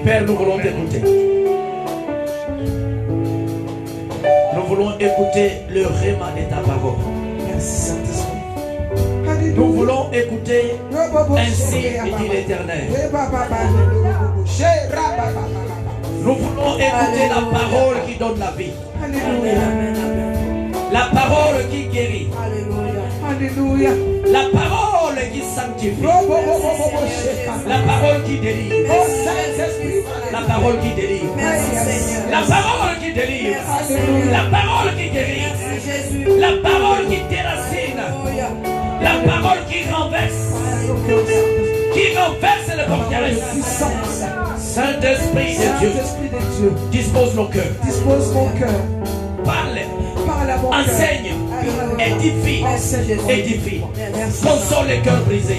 Père, nous voulons t'écouter. Nous voulons écouter le réma de ta parole. Merci Saint-Esprit. Nous voulons écouter ainsi dit l'Éternel. Nous voulons écouter la parole qui donne la vie. La parole qui guérit. Alléluia. La parole qui sanctifie. La parole qui délivre. La parole qui délivre. La parole qui délivre. La parole qui guérit. La parole qui déracine. La parole qui renverse. Qui renverse les forteresses. Saint-Esprit de Dieu, dispose nos cœurs. Dispose mon cœur. Parle. Parle à mon cœur. Enseigne. Édifie. Édifie. Console les cœurs brisés.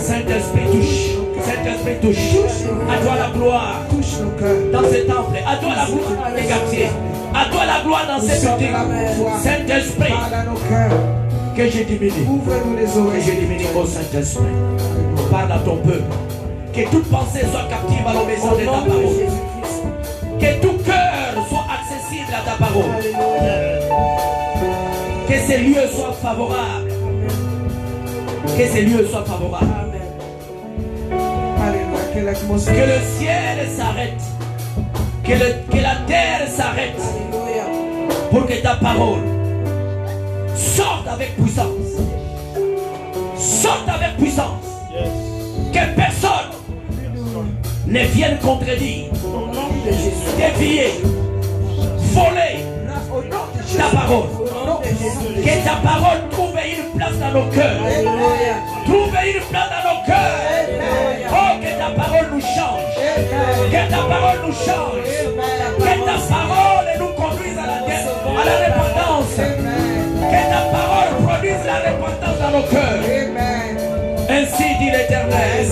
Saint-Esprit touche. Saint-Esprit touche. À toi la gloire. Touche nos cœurs. Dans ce temple. À toi la gloire des quartiers. À toi la gloire dans ces boutiques. Saint-Esprit. Parle à nos cœurs. Que je diminue. Ouvre-nous les Que oreilles. je diminue au Saint-Esprit. Parle à ton peuple. Que toute pensée soit captive à l'obéissance de ta parole. Que tout cœur soit accessible à ta parole. Que ces lieux soient favorables. Que ces lieux soient favorables. Alléluia. Que Que l'atmosphère. le ciel s'arrête. Que la terre s'arrête. Pour que ta parole sorte avec puissance. Sorte avec puissance. Que personne ne vienne contredire, dévier, voler ta parole. Que ta parole trouve une place dans nos cœurs. Trouve une place dans nos cœurs. Oh, que ta parole nous change. Que ta parole nous change. Que ta parole nous conduise à la repentance. Que ta parole produise la repentance dans nos cœurs. Ainsi dit l'Éternel.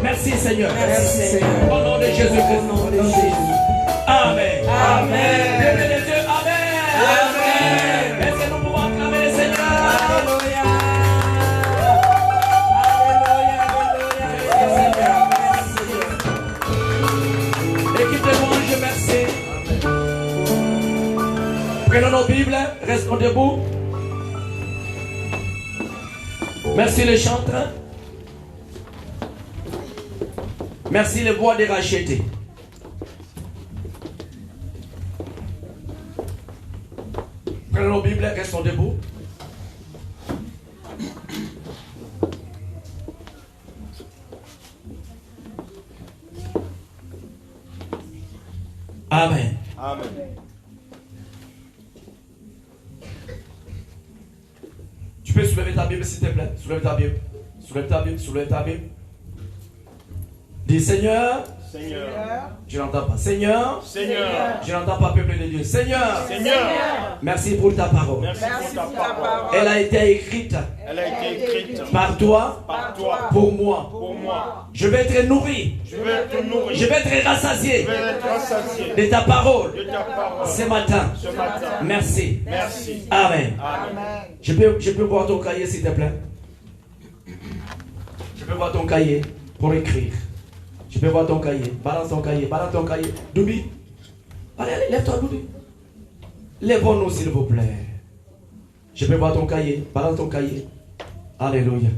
Merci Seigneur. Merci Seigneur. Au nom de Jésus-Christ. Amen. Amen. Levez les yeux. Amen. Amen. Est-ce que nous pouvons acclamer le Seigneur? Équipe de louange, merci. Prenons nos Bibles, restons debout. Merci les chantres. Merci les voix des rachetés. Prenons nos Bibles, restons debout. Amen. Amen. Tu peux soulever ta Bible s'il te plaît. Soulève ta Bible. Soulève ta Bible. Soulève ta Bible. Dis Seigneur. Seigneur. Je n'entends pas. Seigneur. Seigneur. Je n'entends pas peuple de Dieu. Seigneur. Seigneur. Merci pour ta parole. Merci pour ta parole. Elle a été écrite Elle a été écrite par toi, par toi pour moi. pour moi. Je vais être nourri. Je vais être nourri. Je vais être rassasié Je vais être rassasié de ta parole de ta parole ce matin. ce matin. Merci. Merci. Amen. Amen. Je peux voir ton cahier s'il te plaît. Je peux voir ton cahier pour écrire. Je peux voir ton cahier. Balance ton cahier. Balance ton cahier. Doubi. Allez, allez, lève-toi, Doubi. Lève-nous, s'il vous plaît. Je peux voir ton cahier. Balance ton cahier. Alléluia.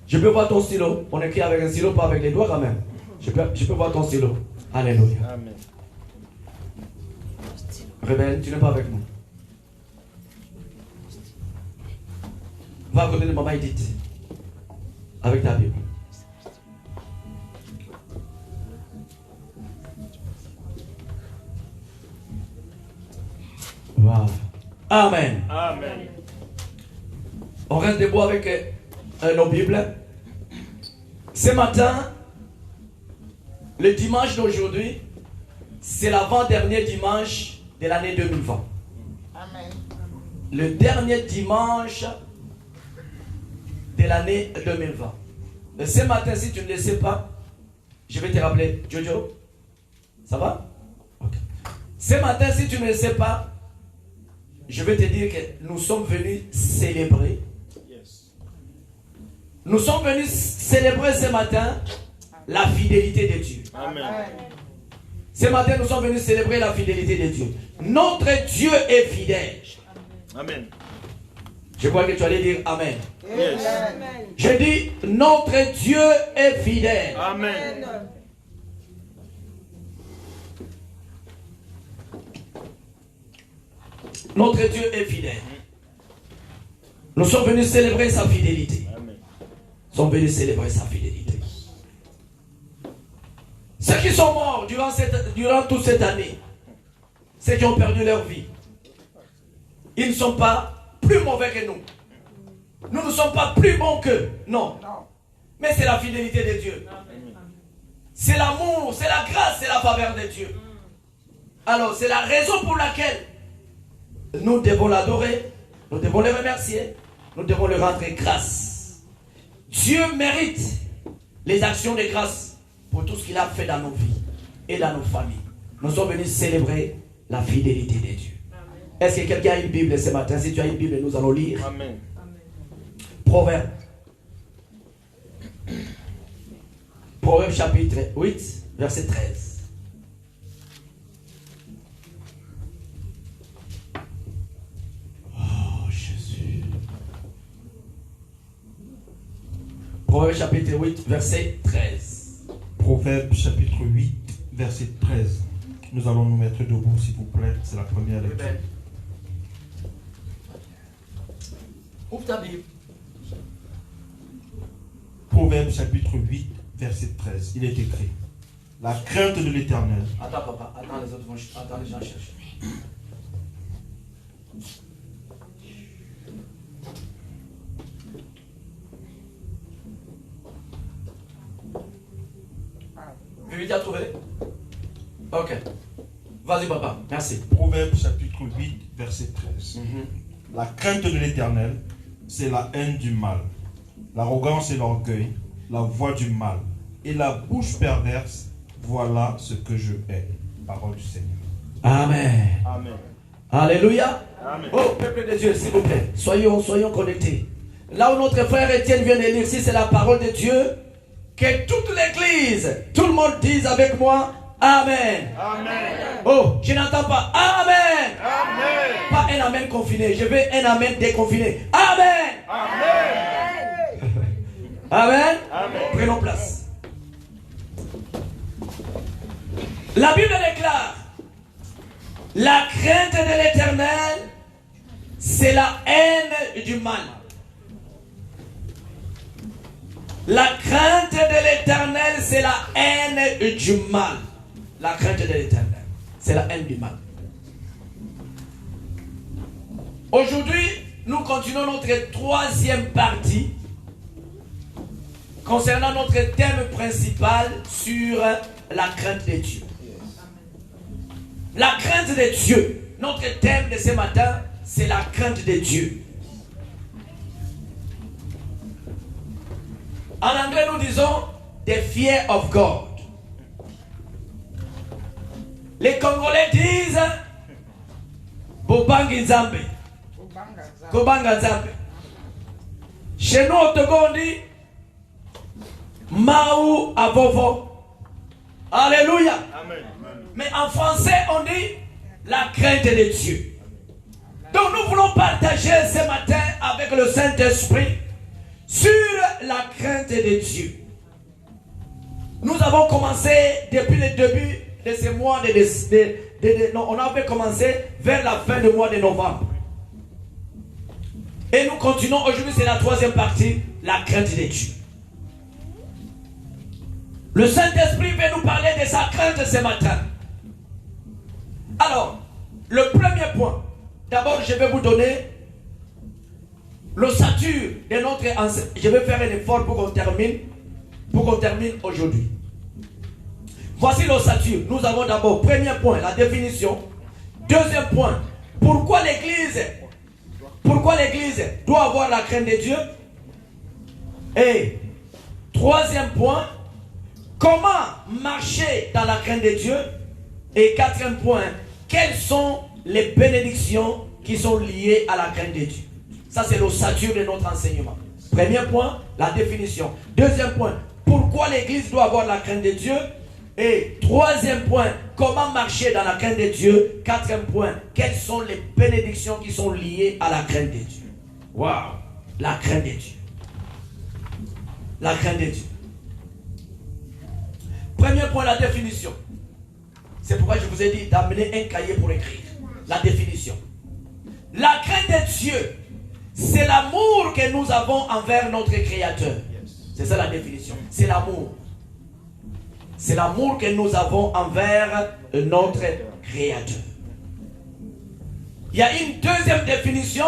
Je peux voir ton stylo. On écrit avec un stylo, pas avec les doigts quand même. Je peux voir ton stylo. Alléluia. Amen. Rebelle, tu n'es pas avec nous. Va à côté de maman Edith. Avec ta Bible. Wow. Amen. Amen. On reste debout avec nos Bibles. Ce matin, le dimanche d'aujourd'hui, c'est l'avant-dernier dimanche de l'année 2020. Amen. Le dernier dimanche de l'année 2020. Et ce matin, si tu ne le sais pas, je vais te rappeler. Jojo, ça va? Ok. Ce matin, si tu ne le sais pas, je vais te dire que nous sommes venus célébrer. Yes. Nous sommes venus célébrer ce matin la fidélité de Dieu. Amen. Ce matin, nous sommes venus célébrer la fidélité de Dieu. Notre Dieu est fidèle. Amen. Je crois que tu allais dire Amen. Yes. Je dis, notre Dieu est fidèle. Amen. Notre Dieu est fidèle. Nous sommes venus célébrer sa fidélité. Amen. Nous sommes venus célébrer sa fidélité. Ceux qui sont morts durant toute cette année, ceux qui ont perdu leur vie, ils ne sont pas plus mauvais que nous. Nous ne sommes pas plus bons qu'eux. Non. Mais c'est la fidélité de Dieu. C'est l'amour, c'est la grâce, c'est la faveur de Dieu. Alors, c'est la raison pour laquelle nous devons l'adorer, nous devons le remercier, nous devons le rendre grâce. Dieu mérite les actions de grâce pour tout ce qu'il a fait dans nos vies et dans nos familles. Nous sommes venus célébrer la fidélité de Dieu. Est-ce que quelqu'un a une Bible ce matin? Si tu as une Bible, nous allons lire. Amen. Proverbe. Proverbe chapitre 8, verset 13. Oh Jésus. Proverbe chapitre 8, verset 13. Proverbe chapitre 8, verset 13. Nous allons nous mettre debout, s'il vous plaît. C'est la première lecture. Ouvre ta Bible. Proverbe chapitre 8, verset 13. Il est écrit: la crainte de l'Éternel. Attends papa, attends les autres vont, attends les gens cherchent. Vivi, tu as trouvé? Ok. Vas-y papa, merci. Proverbe chapitre 8, verset 13. La crainte de l'Éternel, c'est la haine du mal. L'arrogance et l'orgueil, la voix du mal. Et la bouche perverse, voilà ce que je hais. Parole du Seigneur. Amen. Amen. Alléluia. Amen. Oh, peuple de Dieu, s'il vous plaît, soyons connectés. Là où notre frère Étienne vient de lire, si c'est la parole de Dieu, que toute l'église, tout le monde dise avec moi, Amen. Amen. Oh, je n'entends pas, Amen. Amen. Pas un Amen confiné, je veux un Amen déconfiné. Amen. Amen. Amen. Amen. Prenons place. La Bible déclare, la crainte de l'Éternel, c'est la haine du mal. La crainte de l'Éternel, c'est la haine du mal. La crainte de l'Éternel, c'est la haine du mal. Aujourd'hui, nous continuons notre troisième partie concernant notre thème principal sur la crainte de Dieu. La crainte de Dieu. Notre thème de ce matin, c'est la crainte de Dieu. En anglais, nous disons the fear of God. Les Congolais disent Bobangi Nzambe. Kobanga Nzambe. Chez nous, au Togo, on dit Maou Avovo. Alléluia. Amen. Mais en français, on dit la crainte de Dieu. Donc nous voulons partager ce matin avec le Saint-Esprit sur la crainte de Dieu. Nous avons commencé depuis le début de ce mois on avait commencé vers la fin du mois de novembre. Et nous continuons aujourd'hui, c'est la troisième partie, la crainte de Dieu. Le Saint-Esprit veut nous parler de sa crainte ce matin. Alors, le premier point, d'abord je vais vous donner l'ossature de notre enseignement. Je vais faire un effort pour qu'on termine aujourd'hui. Voici l'ossature. Nous avons d'abord, premier point, la définition. Deuxième point, pourquoi l'église doit avoir la crainte de Dieu. Et troisième point, comment marcher dans la crainte de Dieu. Et quatrième point, quelles sont les bénédictions qui sont liées à la crainte de Dieu. Ça, c'est l'ossature de notre enseignement. Premier point, la définition. Deuxième point, pourquoi l'église doit avoir la crainte de Dieu. Et troisième point, comment marcher dans la crainte de Dieu. Quatrième point, quelles sont les bénédictions qui sont liées à la crainte de Dieu. Waouh, la crainte de Dieu. La crainte de Dieu. Premier point, la définition. C'est pourquoi je vous ai dit d'amener un cahier pour écrire. La définition. La crainte de Dieu, c'est l'amour que nous avons envers notre Créateur. C'est ça la définition. C'est l'amour. C'est l'amour que nous avons envers notre Créateur. Il y a une deuxième définition.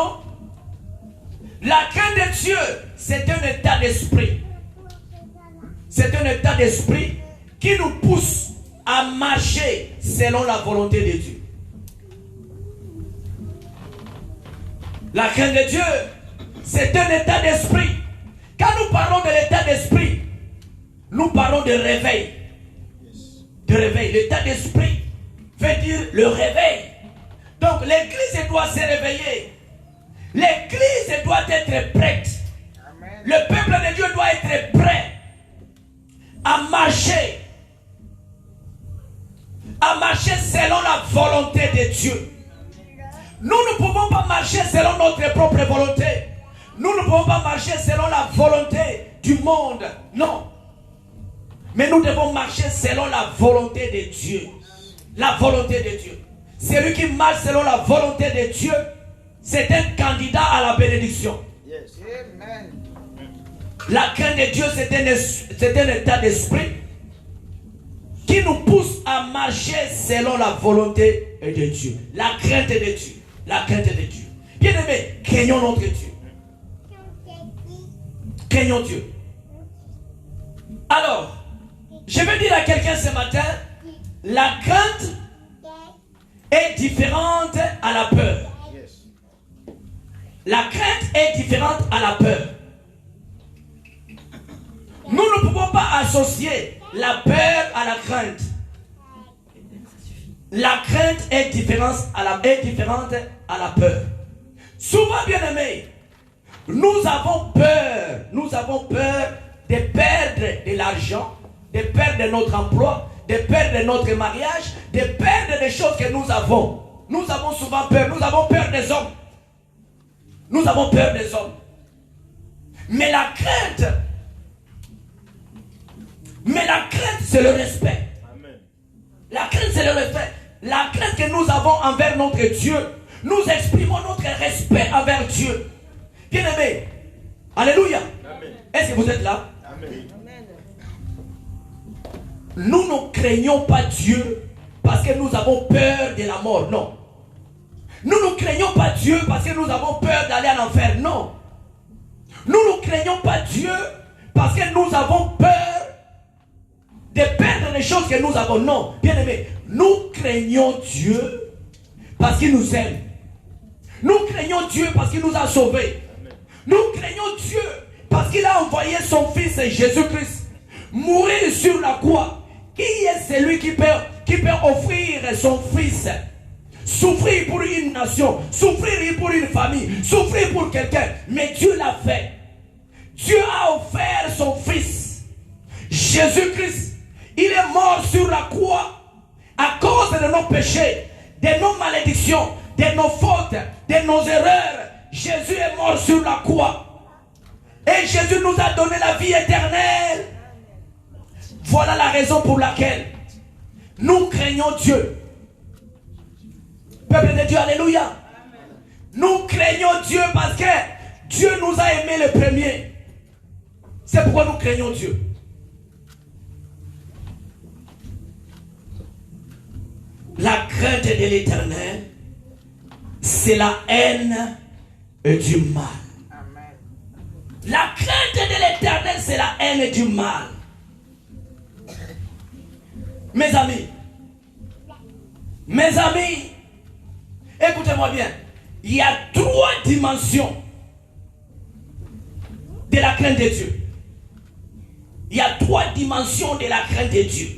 La crainte de Dieu, c'est un état d'esprit. C'est un état d'esprit qui nous pousse à marcher selon la volonté de Dieu. La crainte de Dieu, c'est un état d'esprit. Quand nous parlons de l'état d'esprit, nous parlons de réveil. De réveil. L'état d'esprit veut dire le réveil. Donc l'église doit se réveiller. L'église doit être prête. Amen. Le peuple de Dieu doit être prêt à marcher selon la volonté de Dieu. Nous ne pouvons pas marcher selon notre propre volonté. Nous ne pouvons pas marcher selon la volonté du monde. Non. Mais nous devons marcher selon la volonté de Dieu. La volonté de Dieu. Celui qui marche selon la volonté de Dieu, c'est un candidat à la bénédiction. Yes. Amen. La crainte de Dieu, c'est un état d'esprit qui nous pousse à marcher selon la volonté de Dieu. La crainte de Dieu. La crainte de Dieu. Bien aimé, craignons notre Dieu. Craignons Dieu. Alors, je veux dire à quelqu'un ce matin, la crainte est différente à la peur. La crainte est différente à la peur. Nous ne pouvons pas associer la peur à la crainte. La crainte est différente à la peur. Souvent, bien aimé, nous avons peur de perdre de l'argent, de perdre notre emploi, de perdre notre mariage, de perdre des choses que nous avons. Nous avons souvent peur. Nous avons peur des hommes. Nous avons peur des hommes. Mais la crainte, c'est le respect. Amen. La crainte, c'est le respect. La crainte que nous avons envers notre Dieu, nous exprimons notre respect envers Dieu. Bien aimé, alléluia. Amen. Est-ce que vous êtes là? Amen. Nous ne craignons pas Dieu parce que nous avons peur de la mort. Non. Nous ne craignons pas Dieu parce que nous avons peur d'aller en enfer. Non. Nous ne craignons pas Dieu parce que nous avons peur de perdre les choses que nous avons. Non. Bien aimé, nous craignons Dieu parce qu'il nous aime. Nous craignons Dieu parce qu'il nous a sauvés. Nous craignons Dieu parce qu'il a envoyé son fils Jésus-Christ mourir sur la croix. Qui est celui qui peut offrir son fils? Souffrir pour une nation, souffrir pour une famille, souffrir pour quelqu'un. Mais Dieu l'a fait. Dieu a offert son fils. Jésus-Christ, il est mort sur la croix à cause de nos péchés, de nos malédictions, de nos fautes, de nos erreurs. Jésus est mort sur la croix. Et Jésus nous a donné la vie éternelle. Voilà la raison pour laquelle nous craignons Dieu. Peuple de Dieu, alléluia. Amen. Nous craignons Dieu parce que Dieu nous a aimés le premier. C'est pourquoi nous craignons Dieu. La crainte de l'Éternel, c'est la haine du mal. Amen. La crainte de l'Éternel, c'est la haine du mal. Mes amis, écoutez-moi bien. Il y a 3 dimensions de la crainte de Dieu. Il y a 3 dimensions de la crainte de Dieu.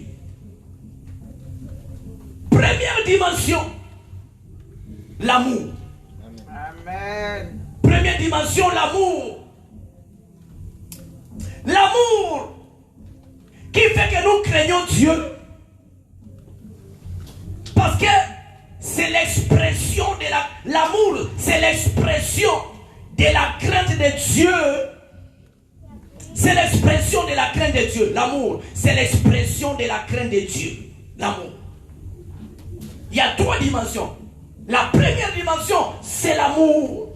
Première dimension, l'amour. Amen. Première dimension, l'amour. L'amour qui fait que nous craignons Dieu, Parce que c'est l'expression de l'amour, c'est l'expression de la crainte de Dieu. C'est l'expression de la crainte de Dieu. L'amour, c'est l'expression de la crainte de Dieu. L'amour. Il y a 3 dimensions. La première dimension, c'est l'amour.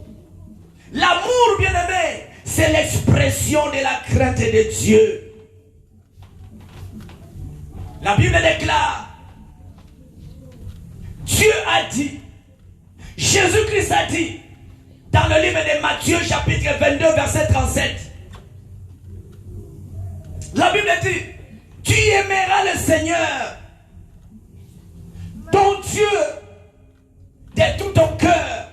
L'amour, bien-aimé, c'est l'expression de la crainte de Dieu. La Bible déclare, Dieu a dit, Jésus-Christ a dit, dans le livre de Matthieu, chapitre 22, verset 37, la Bible dit, tu aimeras le Seigneur, ton Dieu, de tout ton cœur,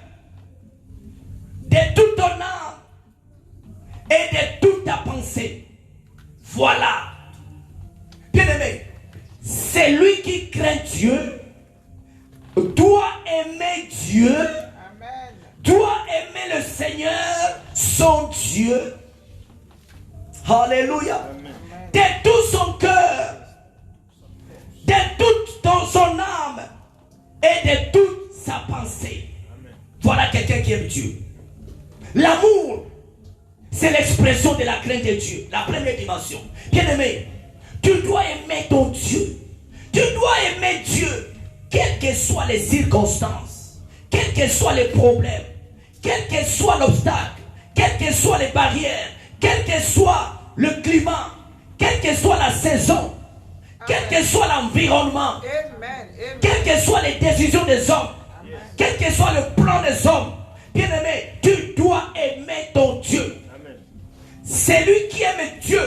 de toute ton âme et de toute ta pensée. Voilà. Bien-aimé, c'est lui qui craint Dieu, doit aimer Dieu, doit aimer le Seigneur, son Dieu. Alléluia. De tout son cœur, de toute son âme et de toute sa pensée. Voilà quelqu'un qui aime Dieu. L'amour, c'est l'expression de la crainte de Dieu. La première dimension. Bien-aimé, tu dois aimer ton Dieu. Tu dois aimer Dieu, quelles que soient les circonstances, quels que soient les problèmes, quel que soit l'obstacle, quelles que soient les barrières, quel que soit le climat, quelle que soit la saison, quel que soit l'environnement, quelles que soient les décisions des hommes, quel que soit le plan des hommes, bien-aimé, tu dois aimer ton Dieu. Celui qui aime Dieu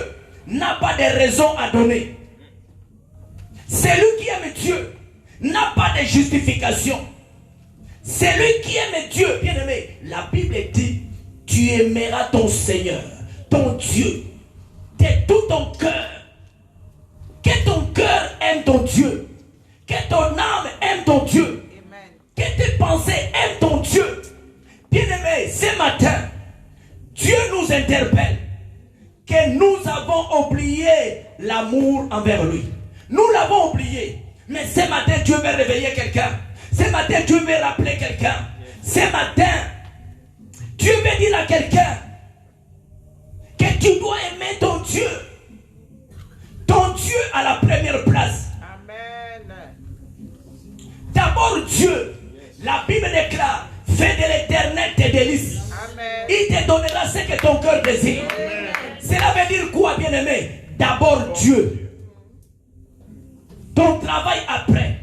n'a pas de raison à donner. Celui qui aime Dieu n'a pas de justification. Celui qui aime Dieu, bien-aimé, la Bible dit, tu aimeras ton Seigneur, ton Dieu, de tout ton cœur. Que ton cœur aime ton Dieu. Que ton âme aime ton Dieu. Que tes pensées aiment ton Dieu. Bien-aimé, ce matin, Dieu nous interpelle que nous avons oublié l'amour envers lui. Nous l'avons oublié. Mais ce matin, Dieu veut réveiller quelqu'un. Ce matin, Dieu veut rappeler quelqu'un. Ce matin, Dieu veut dire à quelqu'un que tu dois aimer ton Dieu. Ton Dieu à la première place. Amen. D'abord Dieu. La Bible déclare, fais de l'Éternel tes délices. Amen. Il te donnera ce que ton cœur désire. Amen. Cela veut dire quoi, bien-aimé? D'abord Dieu. Ton travail après.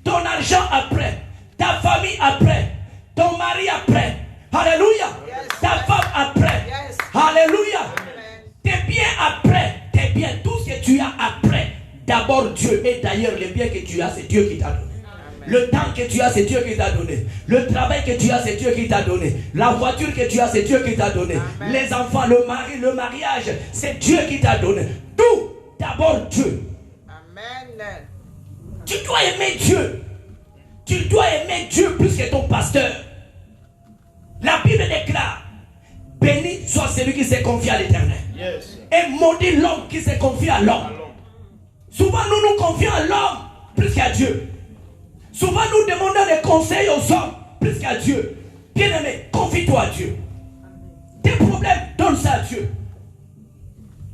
Ton argent après. Ta famille après. Ton mari après. Alléluia. Yes. Ta femme après. Yes. Alléluia. Amen. Tes biens après. Tes biens, tout ce que tu as après. D'abord Dieu. Et d'ailleurs, les biens que tu as, c'est Dieu qui t'a donné. Le temps que tu as, c'est Dieu qui t'a donné. Le travail que tu as, c'est Dieu qui t'a donné. La voiture que tu as, c'est Dieu qui t'a donné. Amen. Les enfants, le mari, le mariage, c'est Dieu qui t'a donné. Tout, d'abord Dieu. Amen. Tu dois aimer Dieu. Tu dois aimer Dieu plus que ton pasteur. La Bible déclare, béni soit celui qui se confie à l'Éternel. Yes. Et maudit l'homme qui se confie à l'homme. Souvent nous nous confions à l'homme plus qu'à Dieu. Souvent nous demandons des conseils aux hommes plus qu'à Dieu. Bien-aimé, confie-toi à Dieu. Tes problèmes, donne ça à Dieu.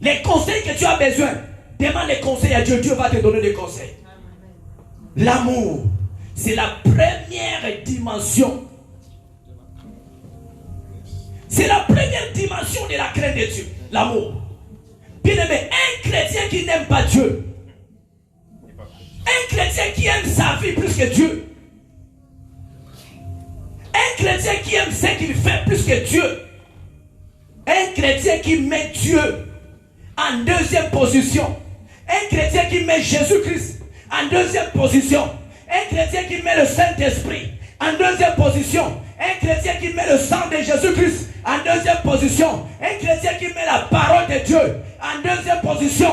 Les conseils que tu as besoin, demande les conseils à Dieu. Dieu va te donner des conseils. L'amour, c'est la première dimension. C'est la première dimension de la crainte de Dieu. L'amour. Bien-aimé, un chrétien qui n'aime pas Dieu, un chrétien qui aime sa vie plus que Dieu, un chrétien qui aime ce qu'il fait plus que Dieu, un chrétien qui met Dieu en deuxième position, un chrétien qui met Jésus-Christ en deuxième position, un chrétien qui met le Saint-Esprit en deuxième position, un chrétien qui met le sang de Jésus-Christ en deuxième position, un chrétien qui met la parole de Dieu en deuxième position,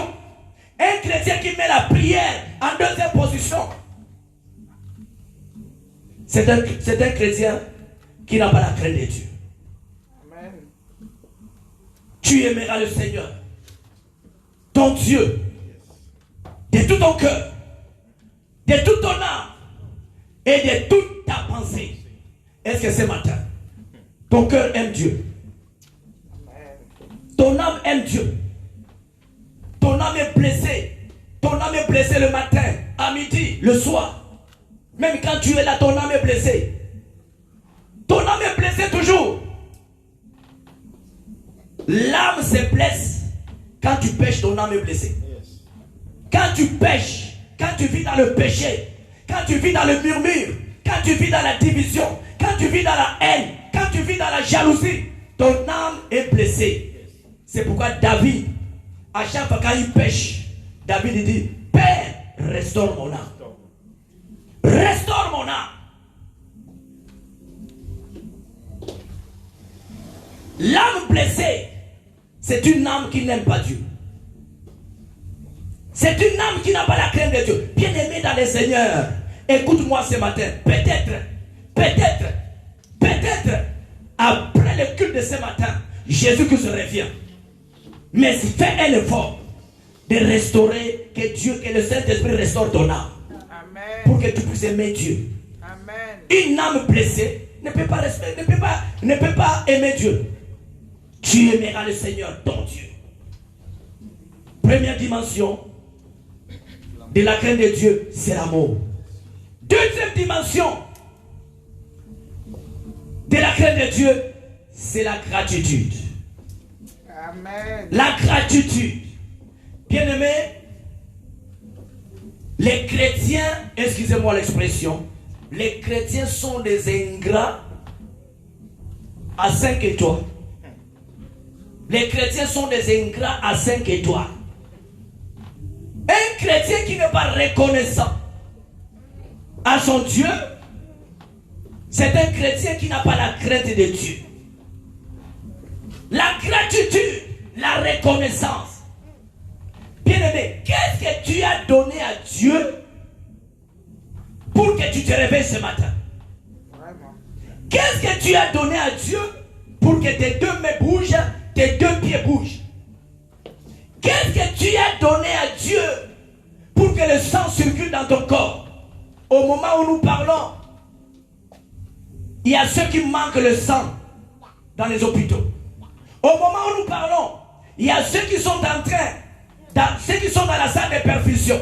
un chrétien qui met la prière en deuxième position. C'est un chrétien qui n'a pas la crainte de Dieu. Amen. Tu aimeras le Seigneur, ton Dieu, de tout ton cœur, de toute ton âme et de toute ta pensée. Est-ce que ce matin, ton cœur aime Dieu? Ton âme aime Dieu. Ton âme est blessée. Ton âme est blessée le matin, à midi, le soir. Même quand tu es là, ton âme est blessée. Ton âme est blessée toujours. L'âme se blesse. Quand tu pêches, ton âme est blessée. Quand tu pêches, quand tu vis dans le péché, quand tu vis dans le murmure, quand tu vis dans la division, quand tu vis dans la haine, quand tu vis dans la jalousie, ton âme est blessée. C'est pourquoi David, à chaque fois quand il pêche, David dit, Père, restaure mon âme. Restaure mon âme. L'âme blessée, c'est une âme qui n'aime pas Dieu. C'est une âme qui n'a pas la crainte de Dieu. Bien-aimé dans le Seigneur, écoute-moi ce matin. Peut-être, après le culte de ce matin, Jésus-Christ revient. Mais fais un effort de restaurer, que Dieu, que le Saint-Esprit restaure ton âme. Amen. Pour que tu puisses aimer Dieu. Amen. Une âme blessée ne peut pas aimer Dieu. Tu aimeras le Seigneur, ton Dieu. Première dimension de la crainte de Dieu, c'est l'amour. Deuxième dimension de la crainte de Dieu, c'est la gratitude. Amen. La gratitude. Bien-aimé, les chrétiens, excusez-moi l'expression, les chrétiens sont des ingrats à 5 étoiles. Les chrétiens sont des ingrats à 5 étoiles. Un chrétien qui n'est pas reconnaissant à son Dieu, c'est un chrétien qui n'a pas la crainte de Dieu. La gratitude, la reconnaissance. Bien-aimé, qu'est-ce que tu as donné à Dieu pour que tu te réveilles ce matin? Vraiment. Qu'est-ce que tu as donné à Dieu pour que tes 2 mains bougent, tes 2 pieds bougent? Qu'est-ce que tu as donné à Dieu pour que le sang circule dans ton corps? Au moment où nous parlons, il y a ceux qui manquent le sang dans les hôpitaux. Au moment où nous parlons, il y a ceux qui sont ceux qui sont dans la salle de perfusion.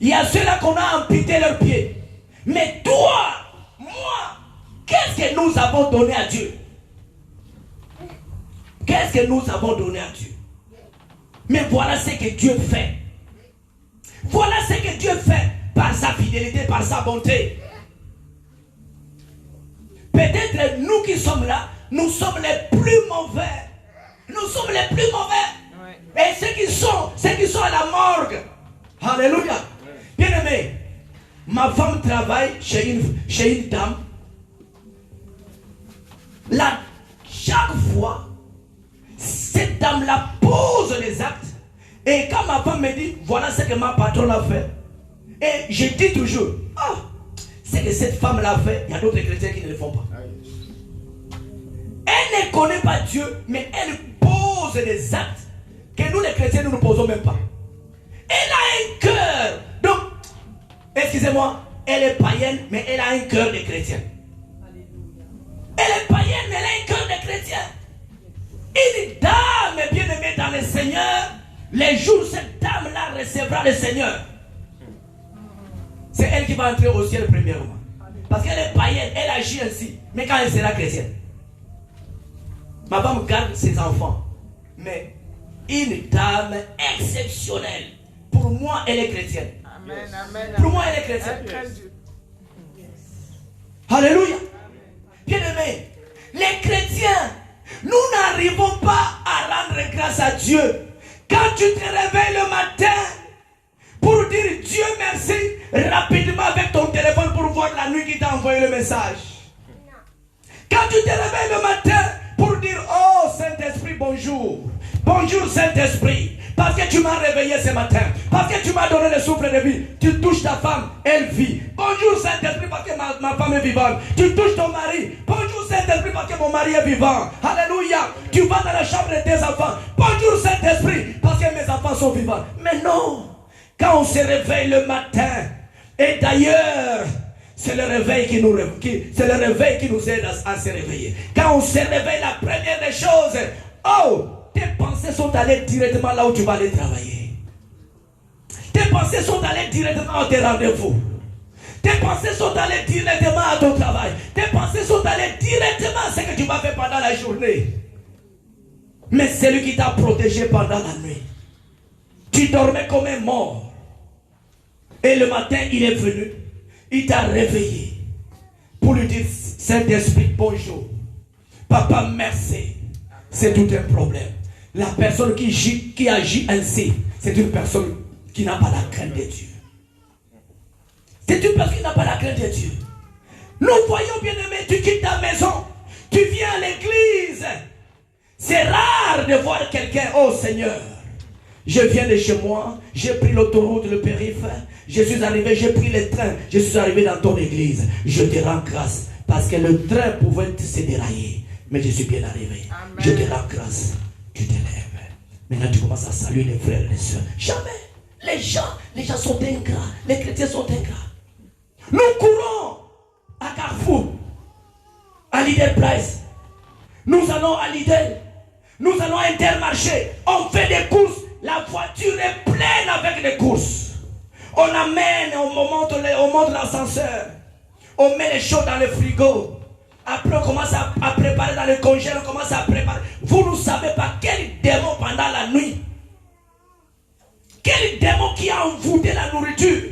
Il y a ceux-là qu'on a amputé leurs pieds. Mais toi, moi, qu'est-ce que nous avons donné à Dieu? Qu'est-ce que nous avons donné à Dieu? Mais voilà ce que Dieu fait. Voilà ce que Dieu fait par sa fidélité, par sa bonté. Peut-être nous qui sommes là, nous sommes les plus mauvais. Nous sommes les plus mauvais. Ouais. Et ceux qui sont à la morgue. Alléluia. Bien-aimé, ma femme travaille chez une dame. Là, chaque fois, cette dame-là pose les actes. Et quand ma femme me dit, voilà ce que ma patronne a fait. Et je dis toujours, ce que cette femme-là fait, il y a d'autres chrétiens qui ne le font pas. Elle ne connaît pas Dieu, mais elle pose des actes que nous les chrétiens, nous ne posons même pas. Elle a un cœur. Donc, excusez-moi, elle est païenne, mais elle a un cœur de chrétien. Elle est païenne, mais elle a un cœur de chrétien. Une dame bien-aimée dans le Seigneur, les jours où cette dame-là recevra le Seigneur, c'est elle qui va entrer au ciel premièrement. Parce qu'elle est païenne, elle agit ainsi. Mais quand elle sera chrétienne, ma femme garde ses enfants. Mais une dame exceptionnelle, pour moi, elle est chrétienne. Amen, amen, Pour moi, elle est chrétienne. amen. Alléluia. Bien-aimés, les chrétiens, nous n'arrivons pas à rendre grâce à Dieu. Quand tu te réveilles le matin pour dire Dieu merci, rapidement avec ton téléphone pour voir la nuit qui t'a envoyé le message. Quand tu te réveilles le matin pour dire oh Saint-Esprit bonjour. Bonjour Saint-Esprit. Parce que tu m'as réveillé ce matin. Parce que tu m'as donné le souffle de vie. Tu touches ta femme, elle vit. Bonjour Saint-Esprit parce que ma femme est vivante. Tu touches ton mari. Bonjour Saint-Esprit parce que mon mari est vivant. Alléluia. Tu vas dans la chambre de tes enfants. Bonjour Saint-Esprit parce que mes enfants sont vivants. Mais non. Quand on se réveille le matin, et d'ailleurs, c'est le réveil qui nous aide à se réveiller. Quand on se réveille, la première des choses, tes pensées sont allées directement là où tu vas aller travailler. Tes pensées sont allées directement à tes rendez-vous. Tes pensées sont allées directement à ton travail. Tes pensées sont allées directement à ce que tu vas faire pendant la journée. Mais c'est lui qui t'a protégé pendant la nuit. Tu dormais comme un mort. Et le matin, il est venu. Il t'a réveillé. Pour lui dire, Saint-Esprit, bonjour. Papa, merci. C'est tout un problème. La personne qui agit ainsi, c'est une personne qui n'a pas la crainte de Dieu. C'est une personne qui n'a pas la crainte de Dieu. Nous voyons, bien aimé, tu quittes ta maison. Tu viens à l'église. C'est rare de voir quelqu'un, oh Seigneur, je viens de chez moi, j'ai pris l'autoroute, le périph', je suis arrivé, j'ai pris le train, je suis arrivé dans ton église. Je te rends grâce parce que le train pouvait se dérailler, mais je suis bien arrivé. Amen. Je te rends grâce. Tu te lèves. Maintenant tu commences à saluer les frères et les soeurs. Jamais. Les gens sont ingrats. Les chrétiens sont ingrats. Nous courons à Carrefour, à Lidl Price. Nous allons à Lidl. Nous allons à Intermarché. On fait des courses. La voiture est pleine avec des courses. On amène, on monte l'ascenseur. On met les choses dans le frigo. Après on commence à préparer dans le congèle. On commence à préparer. Vous ne savez pas quel démon pendant la nuit. Quel démon qui a envoûté la nourriture.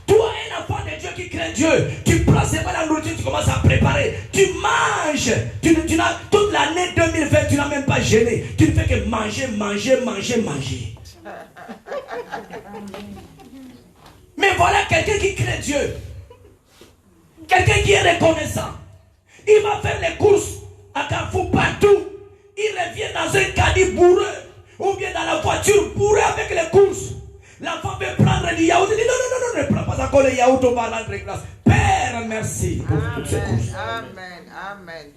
Toi, un enfant de Dieu qui craint Dieu, tu prends c'est pas la nourriture, tu commences à préparer. Tu manges. Tu n'as, toute l'année 2020, tu n'as même pas gêné. Tu ne fais que manger. Mais voilà quelqu'un qui craint Dieu. Quelqu'un qui est reconnaissant. Il va faire les courses à Carrefour partout. Il revient dans un caddie bourreux. Ou bien dans la voiture bourrée avec les courses. L'enfant veut prendre le yaourt. Il dit non, ne prends pas encore le yaourt, on va rendre grâce. Père, merci pour toutes ces courses. Amen.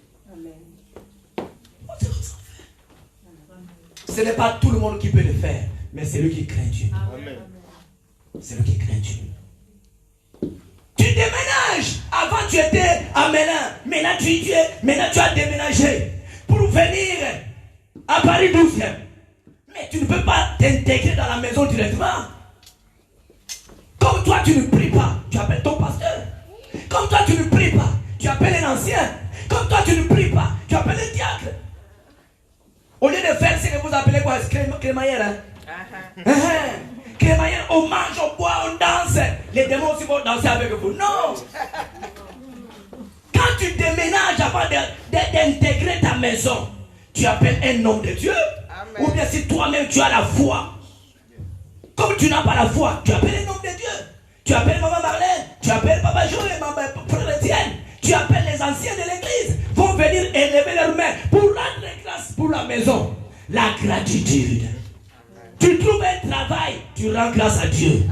Ce n'est pas tout le monde qui peut le faire, mais c'est lui qui craint Dieu. Amen. C'est lui qui craint Dieu. Tu déménages. Avant tu étais à Ménin. Maintenant tu as déménagé pour venir à Paris 12e. Mais tu ne peux pas t'intégrer dans la maison directement. Comme toi tu ne pries pas, tu appelles ton pasteur. Comme toi tu ne pries pas, tu appelles un ancien. Comme toi tu ne pries pas, tu appelles un diacre. Au lieu de faire ce que vous appelez quoi, crémaillère, crémaillère, on mange, on boit, on danse. Les démons aussi vont danser avec vous. Non. Quand tu déménages avant d'intégrer ta maison, tu appelles un homme de Dieu. Amen. Ou bien si toi-même tu as la foi. Comme tu n'as pas la foi, tu appelles un homme de Dieu. Tu appelles Maman Marlène, tu appelles Papa Joël, Maman Frère Etienne. Tu appelles les anciens de l'église. Vont venir élever leurs mains pour rendre grâce pour la maison. La gratitude. Amen. Tu trouves un travail, tu rends grâce à Dieu.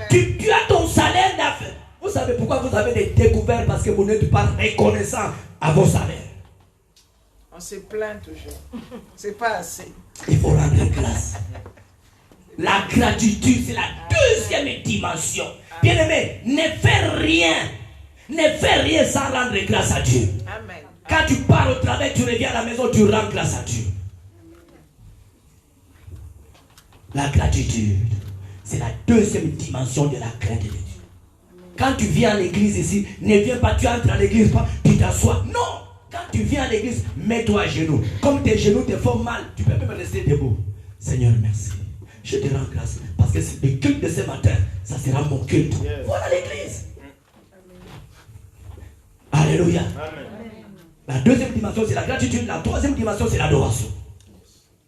Tu as ton salaire d'affaires. Vous savez pourquoi vous avez des découvertes? Parce que vous n'êtes pas reconnaissant à vos salaires. On se plaint toujours. C'est pas assez. Il faut rendre grâce. La gratitude, c'est la deuxième dimension. Bien-aimé, ne fais rien. Ne fais rien sans rendre grâce à Dieu. Amen. Quand tu pars au travail, tu reviens à la maison, tu rends grâce à Dieu. La gratitude, c'est la deuxième dimension de la crainte de Dieu. Quand tu viens à l'église ici, ne viens pas, tu entres à l'église, tu t'assois. Non! Quand tu viens à l'église, mets-toi à genoux. Comme tes genoux te font mal, tu peux même rester debout. Seigneur, merci. Je te rends grâce. Parce que le culte de ce matin, ça sera mon culte. Yes. Voilà l'église. Amen. Alléluia. Amen. La deuxième dimension, c'est la gratitude. La troisième dimension, c'est l'adoration.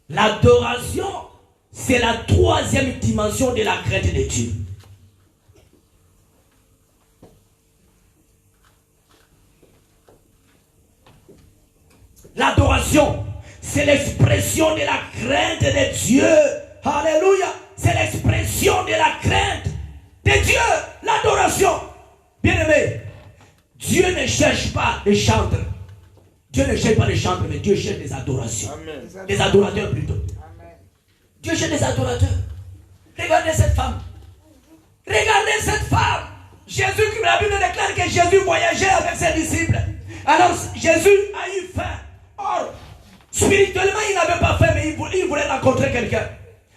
L'adoration, c'est la troisième dimension de la crainte de Dieu. L'adoration, c'est l'expression de la crainte de Dieu. Alléluia. C'est l'expression de la crainte de Dieu. L'adoration. Bien-aimé, Dieu ne cherche pas les chantres. Dieu ne cherche pas les chantres, mais Dieu cherche les adorations. Amen. Les adorateurs plutôt. Amen. Dieu cherche les adorateurs. Regardez cette femme. Regardez cette femme. Jésus-Christ la Bible déclare que Jésus voyageait avec ses disciples. Alors Jésus a eu faim. Or, spirituellement, il n'avait pas faim, mais il voulait rencontrer quelqu'un.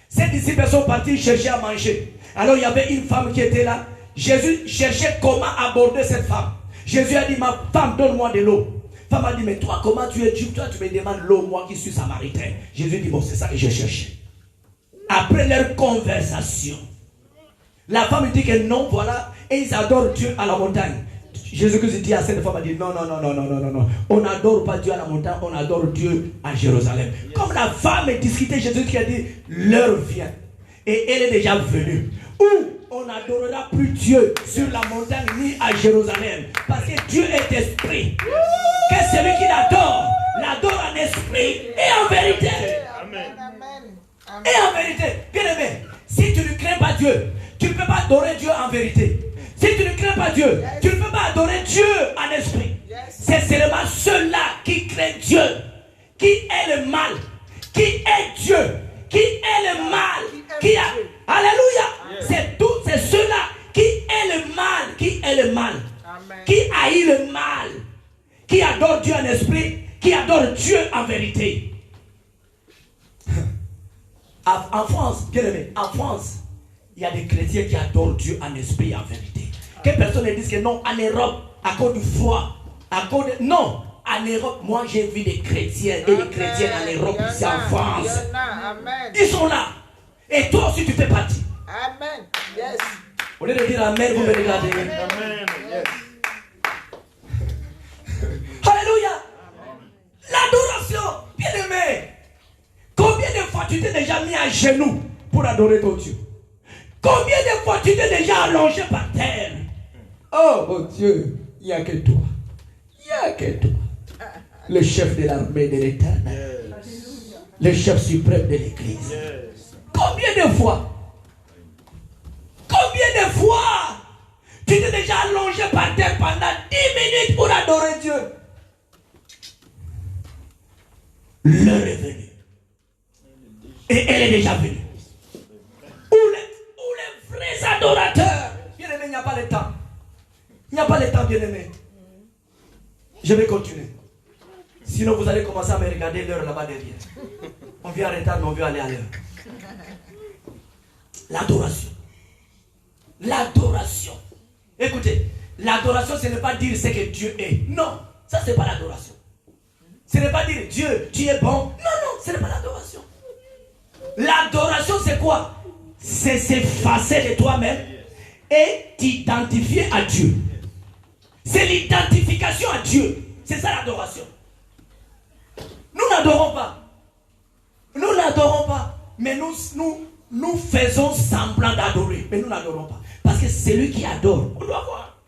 Ses disciples sont partis chercher à manger. Alors il y avait une femme qui était là. Jésus cherchait comment aborder cette femme. Jésus a dit, ma femme, donne-moi de l'eau. La femme a dit, mais toi, comment tu es juif? Toi, tu me demandes l'eau, moi qui suis samaritain. Jésus dit, bon, c'est ça que j'ai cherché. Après leur conversation, la femme dit que non, voilà, et ils adorent Dieu à la montagne. Jésus-Christ dit à cette femme, dit non. On n'adore pas Dieu à la montagne, on adore Dieu à Jérusalem. Comme la femme discutait, Jésus qui a dit, l'heure vient. Et elle est déjà venue. Où on n'adorera plus Dieu sur la montagne ni à Jérusalem. Parce que Dieu est esprit. Que celui qui l'adore en esprit et en vérité. Amen. Et en vérité, bien aimé, si tu ne crains pas Dieu, tu ne peux pas adorer Dieu en vérité. Si tu ne crains pas Dieu, tu ne peux pas adorer Dieu en esprit. C'est seulement ceux-là qui craignent Dieu, qui est le mal, qui est Dieu, qui est le mal, qui a... Alléluia. C'est ceux-là qui est le mal, qui est le mal, qui haït le mal, qui adore Dieu en esprit, qui adore Dieu en vérité. En France, bien aimé, en France, il y a des chrétiens qui adorent Dieu en esprit et en vérité. Que personne ne dise que non, en Europe, à cause du froid, non, en Europe, moi j'ai vu des chrétiens et des chrétiennes en Europe, ici en France. Ils sont là. Et toi aussi tu fais partie. Amen. Yes. Au lieu de dire Amen, vous me regardez. Amen. Yes. Alléluia. L'adoration, bien aimé. Combien de fois tu t'es déjà mis à genoux pour adorer ton Dieu? Combien de fois tu t'es déjà allongé par terre? Oh mon Dieu, il n'y a que toi. Il n'y a que toi. Le chef de l'armée de l'Éternel. Yes. Le chef suprême de l'Église. Yes. Combien de fois? Combien de fois tu t'es déjà allongé par terre pendant 10 minutes pour adorer Dieu? L'heure est venue. Et elle est déjà venue. Où les vrais adorateurs? Bien aimé, il n'y a pas le temps. Il n'y a pas le temps, bien aimé. Je vais continuer. Sinon, vous allez commencer à me regarder l'heure là-bas derrière. On vient en retard, mais on veut aller à l'heure. L'adoration. L'adoration. Écoutez, l'adoration, ce n'est pas dire ce que Dieu est. Non, ça, ce n'est pas l'adoration. Ce n'est pas dire Dieu, tu es bon. Non, ce n'est pas l'adoration. L'adoration, c'est quoi? C'est s'effacer de toi-même et t'identifier à Dieu. C'est l'identification à Dieu. C'est ça l'adoration. Nous n'adorons pas. Nous n'adorons pas. Mais nous faisons semblant d'adorer. Mais nous n'adorons pas. Parce que c'est lui qui adore. On doit voir.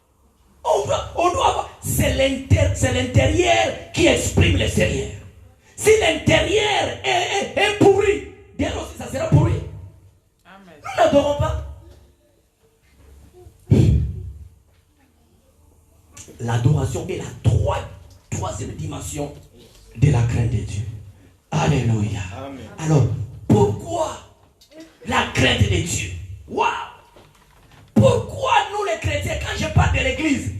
On doit voir. C'est l'intérieur qui exprime l'extérieur. Si l'intérieur est pourri, bien aussi ça sera pourri. Amen. Nous n'adorons pas. L'adoration est la troisième dimension de la crainte de Dieu. Alléluia. Amen. Alors, pourquoi la crainte de Dieu? Waouh! Pourquoi nous les chrétiens, quand je parle de l'église,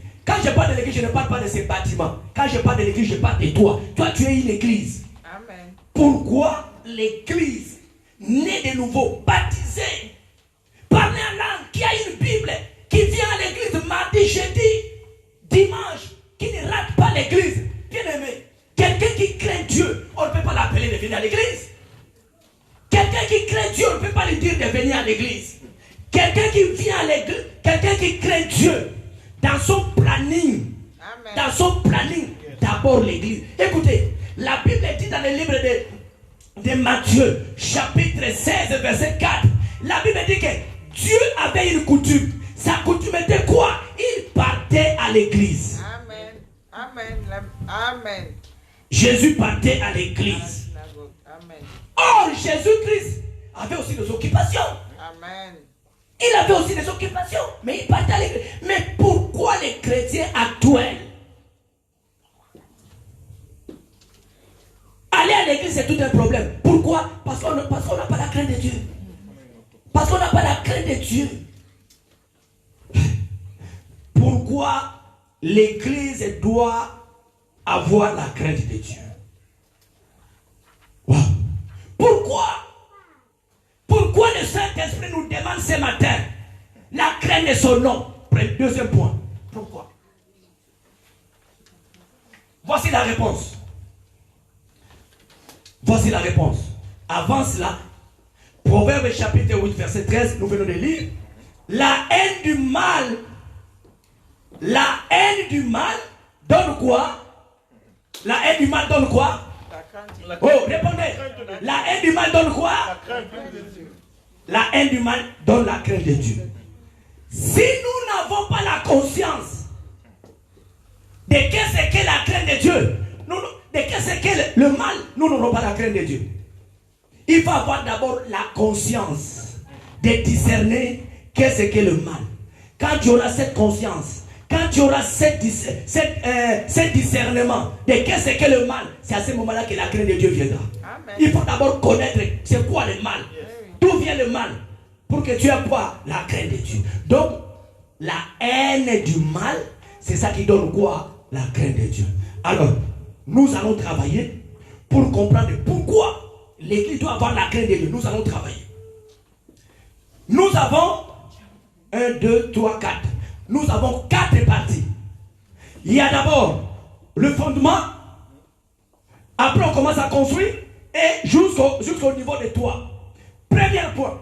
je ne parle pas de ces bâtiments. Quand je parle de l'église, je parle de toi. Toi, tu es une église. Amen. Pourquoi l'église, née de nouveau, baptisée, parler en langue, qui a une Bible, qui vient à l'église mardi, jeudi, dimanche, qui ne rate pas l'église? Bien aimé, quelqu'un qui craint Dieu, on ne peut pas l'appeler de venir à l'église. Quelqu'un qui craint Dieu, on ne peut pas lui dire de venir à l'église. Quelqu'un qui vient à l'église, quelqu'un qui craint Dieu, dans son planning, Amen. dans son planning, d'abord l'église. Écoutez, la Bible dit dans le livre de Matthieu, chapitre 16, verset 4, la Bible dit que Dieu avait une coutume. Sa coutume était quoi? Il partait à l'église. Amen. Amen. Amen. Jésus partait à l'église. Amen. Or, Jésus-Christ avait aussi des occupations. Amen. Il avait aussi des occupations, mais il partait à l'église. Mais pourquoi les chrétiens actuels? Aller à l'église, c'est tout un problème. Pourquoi? Parce qu'on n'a pas la crainte de Dieu. Parce qu'on n'a pas la crainte de Dieu. Pourquoi pourquoi l'Église doit avoir la crainte de Dieu. Wow. Pourquoi le Saint-Esprit nous demande ce matin la crainte de son nom? Deuxième point. Pourquoi? Voici la réponse. Voici la réponse. Avant cela, Proverbe chapitre 8, verset 13, nous venons de lire. La haine du mal donne quoi? La haine du mal donne quoi? Oh, répondez. La haine du mal donne quoi? La haine du mal donne la crainte de Dieu. Si nous n'avons pas la conscience de qu'est-ce que la crainte de Dieu, de qu'est-ce que le mal, nous n'aurons pas la crainte de Dieu. Il faut avoir d'abord la conscience de discerner qu'est-ce que le mal. Quand tu auras cette conscience, quand tu auras ce discernement de qu'est-ce que le mal, c'est à ce moment-là que la crainte de Dieu viendra. Amen. Il faut d'abord connaître c'est quoi le mal. D'où vient le mal? Pour que tu aies quoi? La crainte de Dieu. Donc, la haine du mal, c'est ça qui donne quoi? La crainte de Dieu. Alors, nous allons travailler pour comprendre pourquoi l'Église doit avoir la crainte de Dieu. Nous allons travailler. Nous avons 1, 2, 3, 4. Nous avons 4 parties. Il y a d'abord le fondement. Après, on commence à construire. Et jusqu'au niveau de toit. Premier point.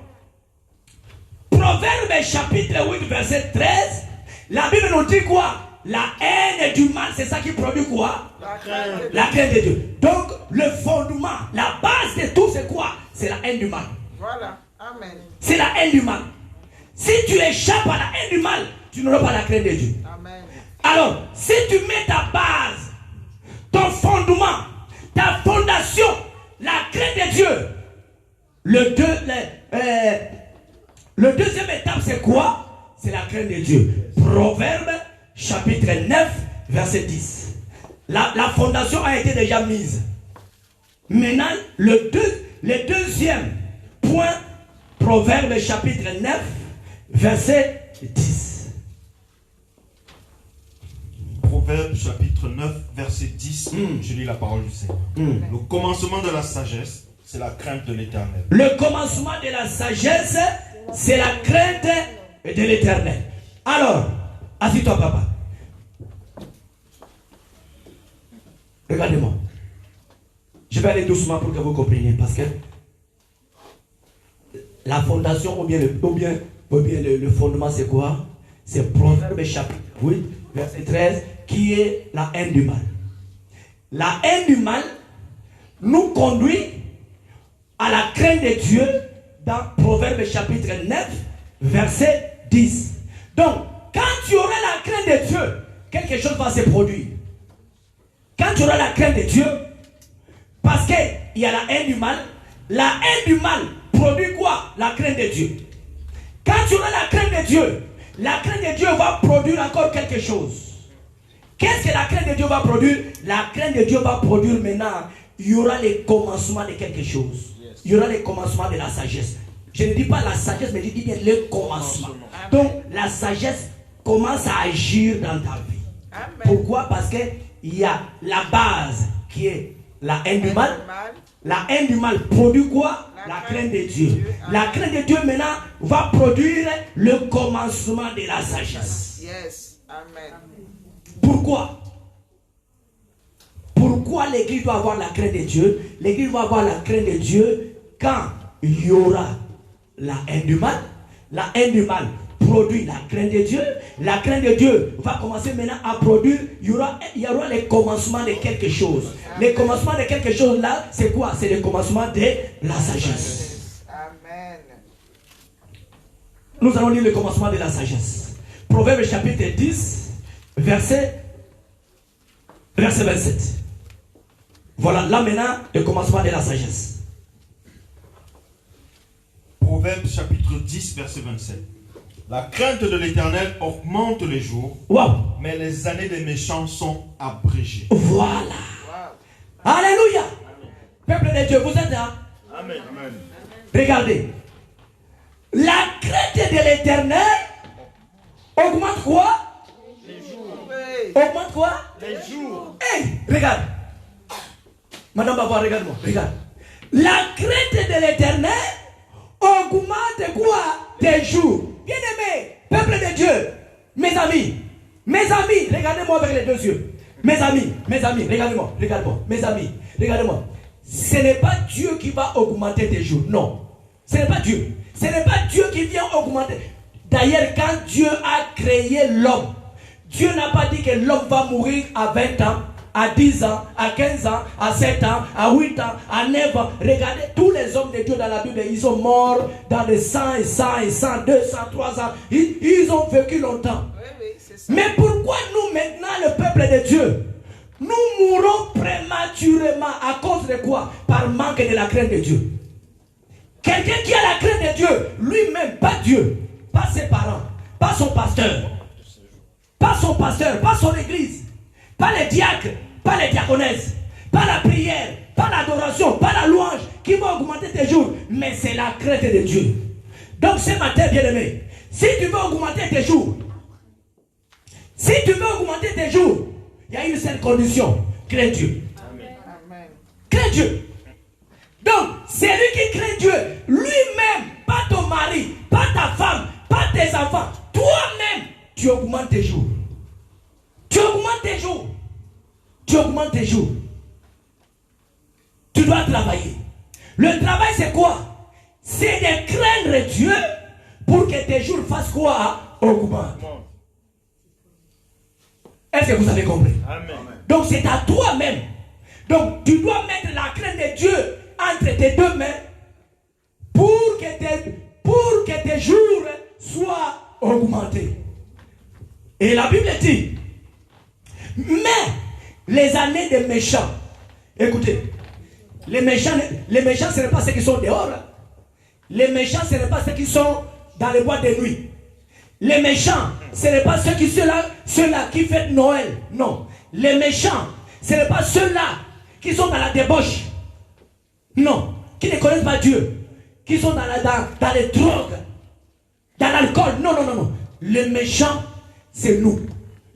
Proverbe chapitre 8, verset 13. La Bible nous dit quoi? La haine du mal, c'est ça qui produit quoi? La crainte de Dieu. Donc, le fondement, la base de tout, c'est quoi? C'est la haine du mal. Voilà. Amen. C'est la haine du mal. Si tu échappes à la haine du mal, tu n'auras pas la crainte de Dieu. Amen. Alors, si tu mets ta base, ton fondement, ta fondation, la crainte de Dieu, le deuxième étape, c'est quoi? C'est la crainte de Dieu. Proverbe chapitre 9, verset 10. La fondation a été déjà mise. Maintenant, le deuxième point, Proverbe chapitre 9, verset 10. Proverbe chapitre 9, verset 10. Je lis la parole du Seigneur. Le commencement de la sagesse, c'est la crainte de l'Éternel. Le commencement de la sagesse, c'est la crainte de l'Éternel. Alors, assis-toi, papa. Regardez-moi. Je vais aller doucement pour que vous compreniez, parce que la fondation ou bien le fondement, c'est quoi? C'est Proverbe chapitre 8, verset 13, qui est la haine du mal. La haine du mal nous conduit à la crainte de Dieu dans Proverbe chapitre 9, verset 10. Donc, quand tu auras la crainte de Dieu, quelque chose va se produire. Quand tu auras la crainte de Dieu, parce qu'il y a la haine du mal, la haine du mal produit quoi? La crainte de Dieu. Quand tu auras la crainte de Dieu, la crainte de Dieu va produire encore quelque chose. Qu'est-ce que la crainte de Dieu va produire? La crainte de Dieu va produire maintenant, il y aura les commencements de quelque chose. Il y aura les commencements de la sagesse. Je ne dis pas la sagesse, mais je dis bien le commencement. Donc, la sagesse commence à agir dans ta vie. Amen. Pourquoi? Parce qu'il y a la base qui est la haine du mal. La haine du mal produit quoi? La crainte de Dieu. La crainte de Dieu maintenant va produire le commencement de la sagesse. Yes. Amen. Pourquoi? Pourquoi l'Église doit avoir la crainte de Dieu? L'Église doit avoir la crainte de Dieu quand il y aura la haine du mal. La haine du mal produit la crainte de Dieu. La crainte de Dieu va commencer maintenant à produire. Il y aura les commencements de quelque chose. Les commencements de quelque chose là, c'est quoi? C'est le commencement de la sagesse. Amen. Nous allons lire le commencement de la sagesse. Proverbe chapitre 10, verset 27. Voilà, là maintenant, le commencement de la sagesse. Proverbe chapitre 10, verset 27. La crainte de l'Éternel augmente les jours, mais les années des méchants sont abrégées. Voilà. Wow. Alléluia. Peuple de Dieu, vous êtes là? Amen. Amen. Regardez. La crainte de l'Éternel augmente quoi? on va voir, regarde-moi, regarde. La crainte de l'Éternel augmente quoi? Tes jours. Bien-aimés, peuple de Dieu, mes amis, regardez-moi avec les deux yeux. Mes amis, regardez-moi, mes amis, regardez-moi. Ce n'est pas Dieu qui va augmenter tes jours, non. Ce n'est pas Dieu. Ce n'est pas Dieu qui vient augmenter. D'ailleurs, quand Dieu a créé l'homme, Dieu n'a pas dit que l'homme va mourir à 20 ans, à 10 ans, à 15 ans, à 7 ans, à 8 ans, à 9 ans. Regardez, tous les hommes de Dieu dans la Bible, ils sont morts dans des 100 et 100 et 100, 200, 300. Ils ont vécu longtemps. Oui, c'est ça. Mais pourquoi nous maintenant, le peuple de Dieu, nous mourons prématurément à cause de quoi? Par manque de la crainte de Dieu. Quelqu'un qui a la crainte de Dieu, lui-même, pas Dieu, pas ses parents, pas son pasteur, pas son église, pas les diacres, pas les diaconesses, pas la prière, pas l'adoration, pas la louange qui va augmenter tes jours, mais c'est la crainte de Dieu. Donc ce matin, bien-aimé, si tu veux augmenter tes jours, il y a une seule condition: crains Dieu. Amen. Crains Dieu. Donc, c'est lui qui craint Dieu, lui-même, pas ton mari, pas ta femme, pas tes enfants, toi-même, tu augmentes tes jours. Tu augmentes tes jours. Tu dois travailler. Le travail, c'est quoi? C'est de craindre Dieu pour que tes jours fassent quoi? Augmentent. Est-ce que vous avez compris? Amen. Donc c'est à toi-même. Donc tu dois mettre la crainte de Dieu entre tes deux mains pour que tes jours soient augmentés. Et la Bible dit, mais les années des méchants, écoutez, les méchants ce n'est pas ceux qui sont dehors. Les méchants ce n'est pas ceux qui sont dans les boîtes de nuit. Les méchants, ce n'est pas ceux-là qui fêtent Noël. Non. Les méchants, ce n'est pas ceux-là qui sont dans la débauche. Non. Qui ne connaissent pas Dieu. Qui sont dans les drogues. Dans l'alcool. Non. Les méchants, c'est nous.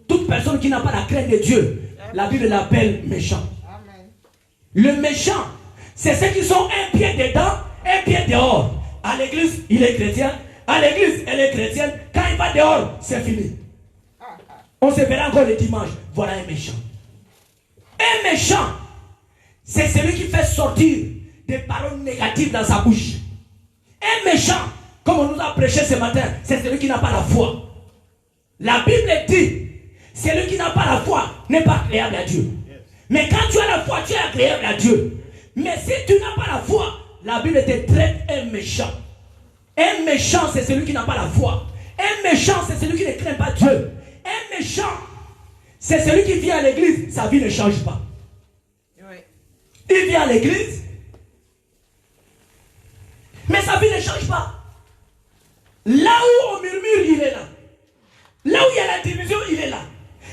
Toute personne qui n'a pas la crainte de Dieu, la Bible l'appelle méchant. Amen. Le méchant, c'est ceux qui sont un pied dedans, un pied dehors. À l'église, il est chrétien. À l'église, elle est chrétienne. Quand il va dehors, c'est fini. On se verra encore le dimanche. Voilà un méchant. Un méchant, c'est celui qui fait sortir des paroles négatives dans sa bouche. Un méchant, comme on nous a prêché ce matin, c'est celui qui n'a pas la foi. La Bible dit, celui qui n'a pas la foi n'est pas agréable à Dieu. Mais quand tu as la foi, tu es agréable à Dieu. Mais si tu n'as pas la foi, la Bible te traite un méchant. Un méchant, c'est celui qui n'a pas la foi. Un méchant, c'est celui qui ne craint pas Dieu. Un méchant, c'est celui qui vient à l'église, sa vie ne change pas. Oui. Il vient à l'église, mais sa vie ne change pas. Là où on murmure, il est là. Là où il y a la division, il est là.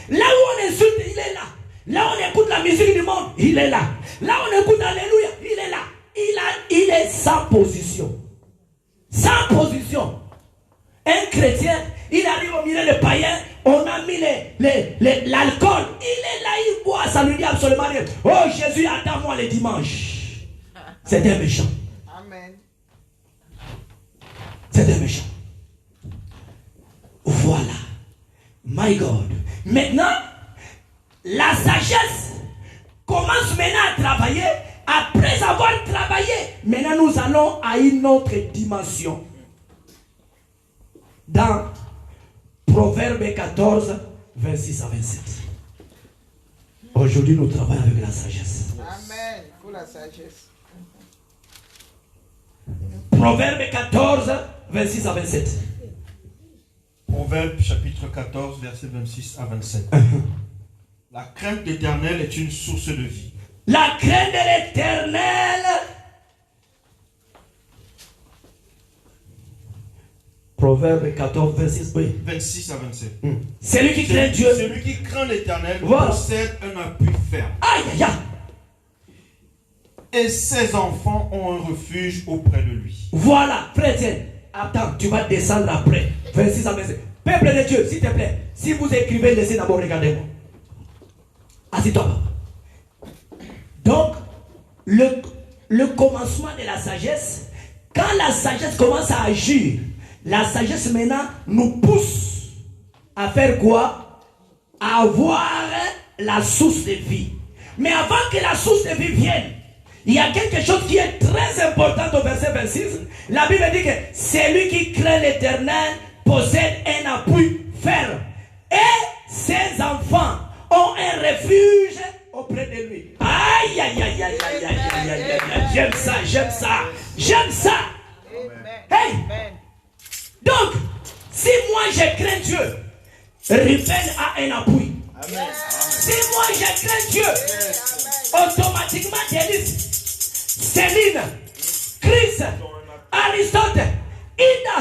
Là où on insulte, il est là. Là où on écoute la musique du monde, il est là. Là où on écoute Alléluia, il est là. Il est sans position. Sans position. Un chrétien, il arrive au milieu des païens, on a mis l'alcool, il est là, il boit, ça lui dit absolument rien. Oh Jésus, attends-moi le dimanche. C'est un méchant. Amen. C'est un méchant. Voilà. My God. Maintenant, la sagesse commence maintenant à travailler. Après avoir travaillé, maintenant nous allons à une autre dimension. Dans Proverbe 14, 26 à 27. Aujourd'hui, nous travaillons avec la sagesse. Amen. Pour la sagesse. Proverbe 14, 26 à 27. Proverbe chapitre 14, versets 26 à 27. La crainte de l'Éternel est une source de vie. La crainte de l'Éternel. Proverbe 14, 26, oui. 26 à 27. Celui qui craint Dieu. Celui qui craint l'Éternel Voilà. possède un appui ferme. Aïe, aïe, aïe. Et ses enfants ont un refuge auprès de lui. Voilà, frère, tiens. Attends, tu vas descendre après. 26 à 27. Peuple de Dieu, s'il te plaît. Si vous écrivez, laissez d'abord, regardez-moi. Assis-toi. Donc, le commencement de la sagesse, quand la sagesse commence à agir, la sagesse maintenant nous pousse à faire quoi? À avoir la source de vie. Mais avant que la source de vie vienne, il y a quelque chose qui est très important au verset 26. La Bible dit que celui qui craint l'Éternel possède un appui ferme. Et ses enfants ont un refuge auprès de lui. Aïe, aïe, aïe, aïe, aïe, aïe, aïe, aïe, aïe. J'aime ça, j'aime ça, j'aime ça. Hey. Donc, si moi je crains Dieu, Ruben a un appui. Amen. Si moi je crains Dieu, automatiquement Denise, Céline, Chris, Aristote, Ida,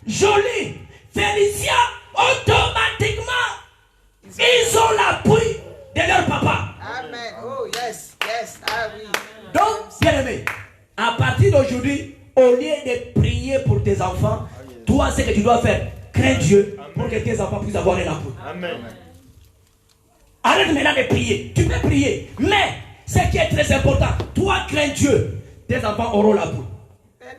Jolie, Félicia, automatiquement, ils ont l'appui de leur papa. Amen. Oh, yes, yes. Ah oui. Donc, bien aimé, à partir d'aujourd'hui, au lieu de prier pour tes enfants, toi, ce que tu dois faire, crains Dieu pour que tes enfants puissent avoir un appui. Amen. Arrête maintenant de prier. Tu peux prier, mais ce qui est très important, toi, crains Dieu, tes enfants auront l'appui.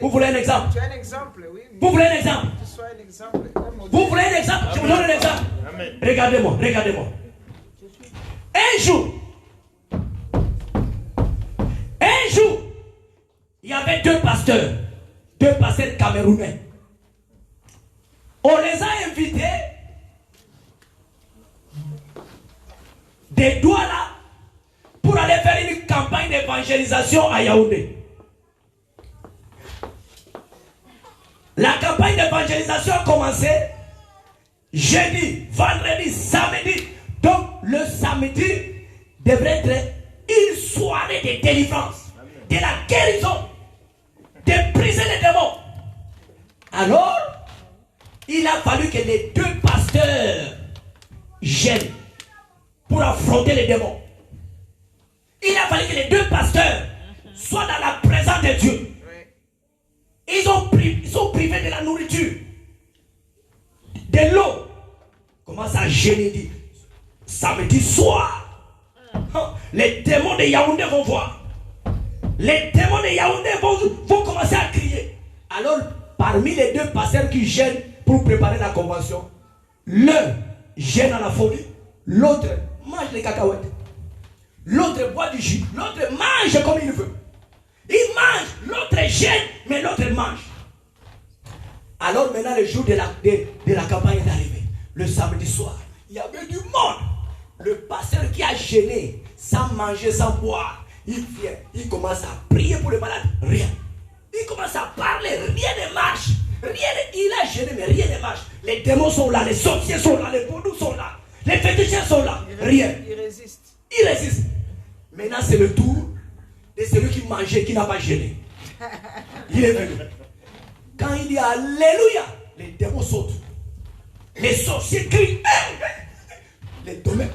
Vous voulez un exemple? Tu as un exemple, oui. Vous voulez un exemple? Tu sois un exemple. Vous voulez un exemple? Je vous donne un exemple. Amen. Regardez-moi, regardez-moi. Un jour, il y avait deux pasteurs camerounais. On les a invités des Douala pour aller faire une campagne d'évangélisation à Yaoundé. La campagne d'évangélisation a commencé jeudi, vendredi, samedi. Donc le samedi devrait être une soirée de délivrance, de la guérison, de briser les démons. Alors, il a fallu que les deux pasteurs gênent pour affronter les démons. Il a fallu que les deux pasteurs soient dans la présence de Dieu. Ils sont privés de la nourriture, de l'eau. Commence à gêner, dit samedi soir, les démons de Yaoundé vont voir. Les démons de Yaoundé vont commencer à crier. Alors, parmi les deux pasteurs qui gênent pour préparer la convention, l'un gêne à la folie, l'autre mange les cacahuètes, l'autre boit du jus, l'autre mange comme il veut. Il mange, l'autre gêne, mais l'autre mange. Alors maintenant, le jour de la campagne est arrivé. Le samedi soir, il y avait du monde. Le pasteur qui a gêné, sans manger, sans boire, il vient, il commence à prier pour les malades, rien. Il commence à parler, rien ne marche. Il a gêné, mais rien ne marche. Les démons sont là, les sorciers sont là, les vaudous sont là, les féticheurs sont là, rien. Il résiste. Il résiste. Maintenant, c'est le tour de celui qui mangeait, qui n'a pas gêné. Il est venu. Quand il dit Alléluia, les démons sautent. Les sorciers crient. Les domaines.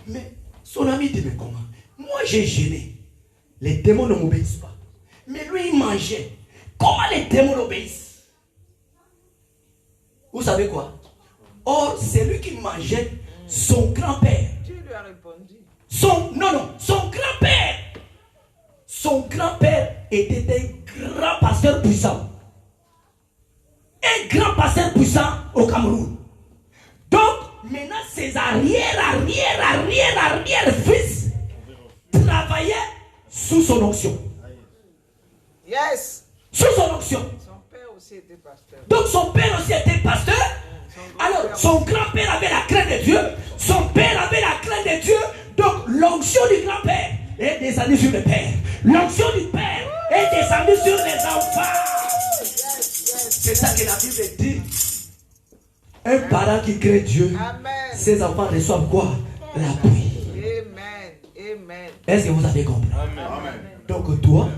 Mais son ami dit, mais comment? Moi j'ai gêné. Les démons ne m'obéissent pas. Mais lui il mangeait. Comment les démons l'obéissent? Vous savez quoi? Or, c'est lui qui mangeait, son grand-père. Dieu lui a répondu. Son grand-père. Son grand-père était un grand pasteur puissant. Un grand pasteur puissant au Cameroun. Donc, maintenant, ses arrière-fils travaillaient sous son onction. Yes. Sous son onction. Son père aussi était pasteur. Donc, son père aussi était pasteur. Alors, son grand-père avait la crainte de Dieu. Son père avait la crainte de Dieu. Donc, l'onction du grand-père est descendue sur le père. L'onction du père est descendue sur les enfants. C'est ça que la Bible dit. Un parent qui crée Dieu, Amen. ses enfants reçoivent quoi? L'appui. Amen. Amen. Est-ce que vous avez compris? Amen. Donc toi,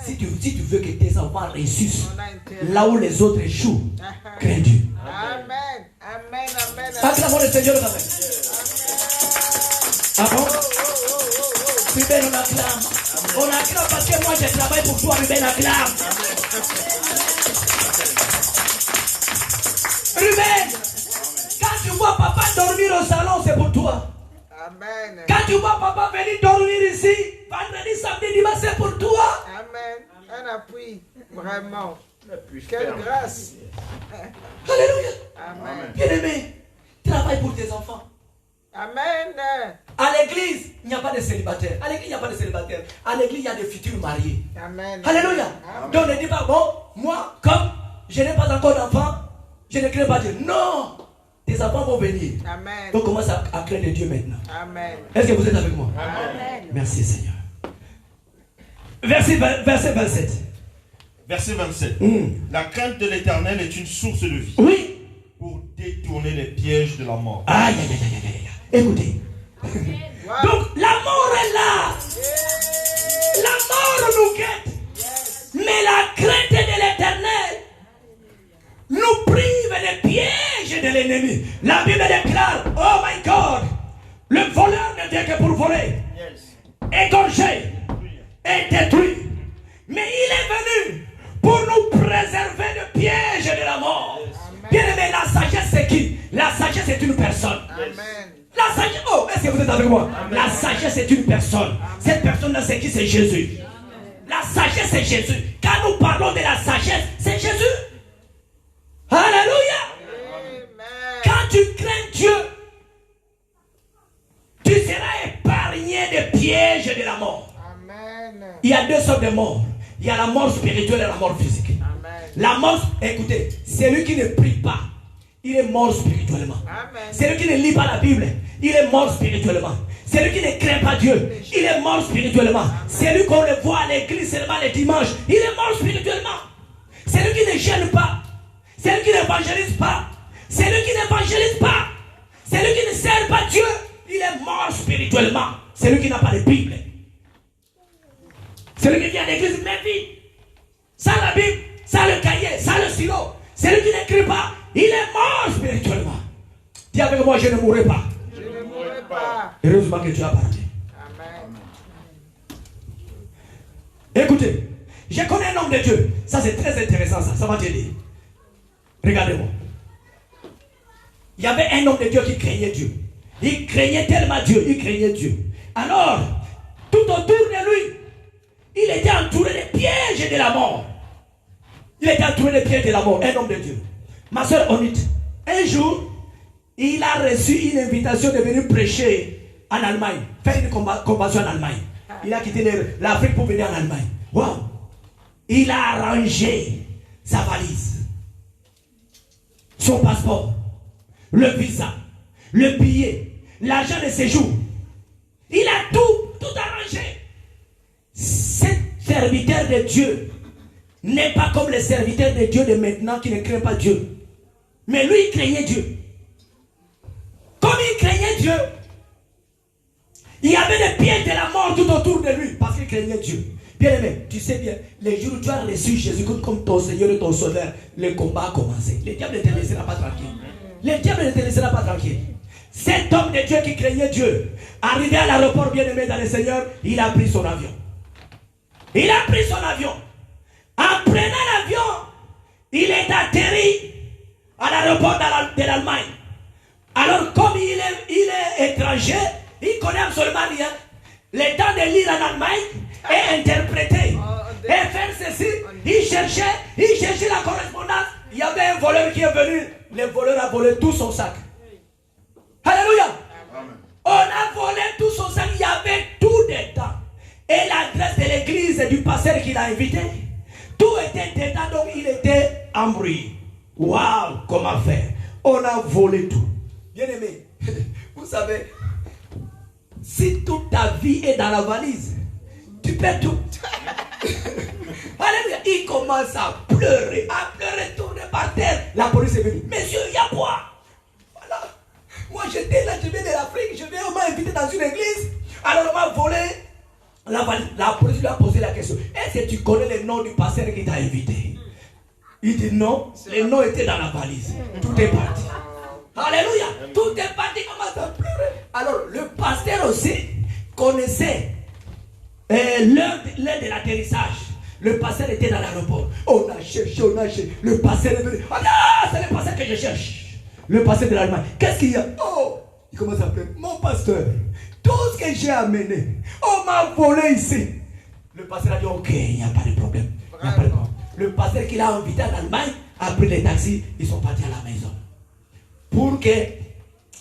si tu veux que tes enfants réussissent On a intérêt. là où les autres échouent, crains Dieu. Amen. Amen. Amen. Acclamons le Seigneur quand même. Ah bon? Ruben, on acclame. On acclame parce que moi je travaille pour toi, Ruben, acclame. Ruben, quand tu vois papa dormir au salon, c'est pour toi. Amen. Quand tu vois papa venir dormir ici, vendredi, samedi, dimanche, c'est pour toi. Amen. Un appui, vraiment. Puis Quelle ferme. grâce. Alléluia. Amen. Bien-aimé, travaille pour tes enfants. Amen. À l'église, il n'y a pas de célibataires. À l'église, il n'y a pas de célibataires. À l'église, il y a des futurs mariés. Amen. Alléluia. Amen. Donc ne dis pas, bon, moi, comme je n'ai pas encore d'enfants, je ne crains pas Dieu. Non. Tes enfants vont venir. Amen. Donc commence à craindre Dieu maintenant. Amen. Est-ce que vous êtes avec moi? Amen. Merci Seigneur. Verset 27. Verset 27. Mm. La crainte de l'Éternel est une source de vie Oui. pour détourner les pièges de la mort. Aïe, aïe, aïe, aïe, aïe, aïe. Écoutez. Wow. Donc la mort est là. La mort nous guette. Mais la crainte de l'Éternel nous prive des pièges de l'ennemi. La Bible déclare, oh my God, le voleur ne vient que pour voler, égorger et détruire. Mais il est venu pour nous préserver des pièges de la mort. Bien aimé, la sagesse c'est qui? La sagesse c'est une personne. Amen. La sagesse, oh, est-ce que vous êtes avec moi? La sagesse c'est une personne. Cette personne-là c'est qui? C'est Jésus. La sagesse c'est Jésus. Quand nous parlons de la sagesse, c'est Jésus. Alléluia. Amen. Quand tu crains Dieu, tu seras épargné des pièges de la mort. Amen. Il y a deux sortes de morts. Il y a la mort spirituelle et la mort physique. Amen. La mort, écoutez, celui qui ne prie pas, il est mort spirituellement. Amen. Celui qui ne lit pas la Bible, il est mort spirituellement. Celui qui ne craint pas Dieu, il est mort spirituellement. Celui qu'on le voit à l'église seulement les dimanches, il est mort spirituellement. Celui qui ne gêne pas, celui qui n'évangélise pas, celui qui n'évangélise pas, celui qui ne sert pas Dieu, il est mort spirituellement. Celui qui n'a pas de Bible. Celui qui vient à l'église, mais vite, sans la Bible, sans le cahier, sans le stylo. Celui qui n'écrit pas, il est mort spirituellement. Dis avec moi, je ne mourrai pas. Je ne mourrai pas. Heureusement que tu as parlé. Amen. Écoutez, je connais un homme de Dieu. Ça c'est très intéressant, ça va t'aider. Regardez-moi. Il y avait un homme de Dieu qui craignait Dieu. Il craignait tellement Dieu, il craignait Dieu. Alors, tout autour de lui, il était entouré des pièges de la mort. Il était entouré des pièges de la mort, un homme de Dieu. Ma soeur Onite, un jour, il a reçu une invitation de venir prêcher en Allemagne, faire une convention en Allemagne. Il a quitté l'Afrique pour venir en Allemagne. Wow! Il a arrangé sa valise, son passeport, le visa, le billet, l'argent de séjour. Il a tout arrangé. Cet serviteur de Dieu n'est pas comme les serviteurs de Dieu de maintenant qui ne craignent pas Dieu. Mais lui, il craignait Dieu. Comme il craignait Dieu, il y avait des pièges de la mort tout autour de lui parce qu'il craignait Dieu. Bien aimé, tu sais bien, les jours où tu as reçu Jésus comme ton Seigneur et ton Sauveur, le combat a commencé. Le diable ne te laissera pas tranquille. Le diable ne te laissera pas tranquille. Cet homme de Dieu qui craignait Dieu, arrivé à l'aéroport bien aimé dans le Seigneur, il a pris son avion. Il a pris son avion. En prenant l'avion, il est atterri à l'aéroport de l'Allemagne. Alors comme il est étranger, il connaît absolument rien. Le temps de lire en Allemagne et interpréter et faire ceci, il cherchait la correspondance. Il y avait un voleur qui est venu. Le voleur a volé tout son sac. Alléluia. On a volé tout son sac. Il y avait tout dedans. Et l'adresse de l'église du pasteur qui l'a invité, tout était dedans, donc il était embrouillé. Waouh, comment faire? On a volé tout. Bien aimé, vous savez, si toute ta vie est dans la valise, tu perds tout. Alléluia. Il commence à pleurer, tourner par terre. La police est venue. Monsieur, il y a quoi? Voilà. Moi j'étais là, je viens de l'Afrique, on m'a invité dans une église. Alors on m'a volé la valise. La police lui a posé la question. Est-ce que tu connais le nom du pasteur qui t'a invité? Il dit non, le nom était dans la valise. Tout est parti. Alléluia. Tout est parti, commence à pleurer. Alors le pasteur aussi connaissait l'heure de l'atterrissage. Le pasteur était dans l'aéroport. On a cherché. Le pasteur est venu. Ah non, c'est le pasteur que je cherche. Le pasteur de l'Allemagne. Qu'est-ce qu'il y a? Oh, il commence à pleurer. Mon pasteur, tout ce que j'ai amené, On m'a volé ici. Le pasteur a dit, ok, il n'y a pas de problème. Il n'y a pas de problème. Le pasteur qu'il a invité en Allemagne a pris les taxis, ils sont partis à la maison. Pour que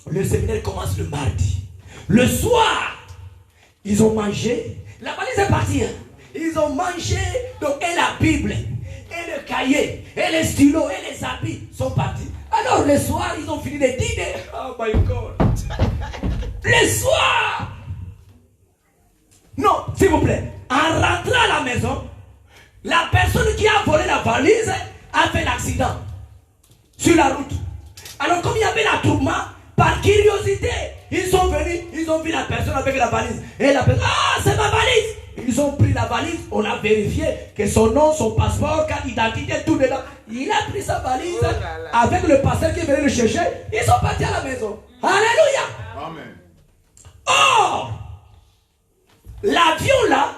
le séminaire commence le mardi. Le soir, ils ont mangé. La valise est partie. Hein. Ils ont mangé, donc, et la Bible, et le cahier, et les stylos, et les habits sont partis. Alors le soir, ils ont fini de dîner. Oh my God. Le soir. Non, s'il vous plaît. En rentrant à la maison, la personne qui a volé la valise a fait l'accident sur la route. Alors comme il y avait l'attroupement, par curiosité, ils sont venus, ils ont vu la personne avec la valise. Et la personne, ah, c'est ma valise. Ils ont pris la valise, on a vérifié que son nom, son passeport, carte d'identité, tout dedans. Il a pris sa valise avec le pasteur qui venait le chercher. Ils sont partis à la maison. Alléluia. Amen. Or, l'avion là,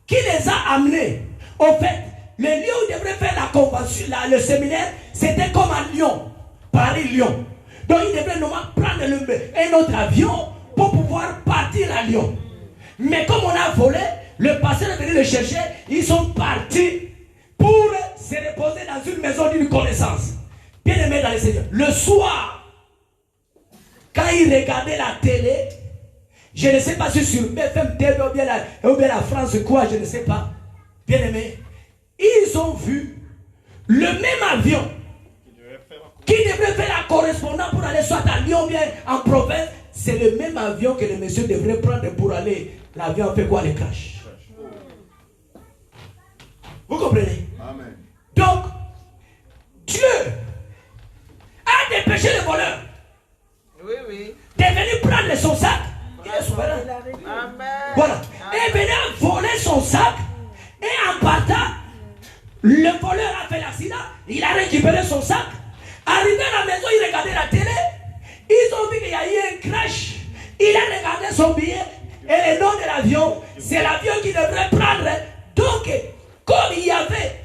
qui les a amenés, au fait, le lieu où ils devraient faire la convention, là, le séminaire, c'était comme à Lyon, Paris-Lyon. Donc ils devraient normalement prendre un autre avion pour pouvoir partir à Lyon. Mais comme on a volé, le pasteur est venu le chercher, ils sont partis pour se reposer dans une maison d'une connaissance. Bien aimé dans le Seigneur. Le soir, quand ils regardaient la télé, je ne sais pas si sur BFM TV ou bien la France quoi, je ne sais pas. Bien aimé, ils ont vu le même avion qui devrait faire la correspondance pour aller soit à Lyon ou bien en province. C'est le même avion que le monsieur devrait prendre pour aller. L'avion fait quoi? Le crash. Vous comprenez? Amen. Donc, Dieu a dépêché le voleur. Oui, oui. De venir prendre son sac. Il est souverain. Amen. Voilà. Et venir voler son sac. Et en partant, le voleur a fait l'accident. Il a récupéré son sac. Arrivé à la maison, il regardait la télé. Ils ont vu qu'il y a eu un crash. Il a regardé son billet. Et le nom de l'avion, c'est l'avion qu'il devrait prendre. Donc, comme il y avait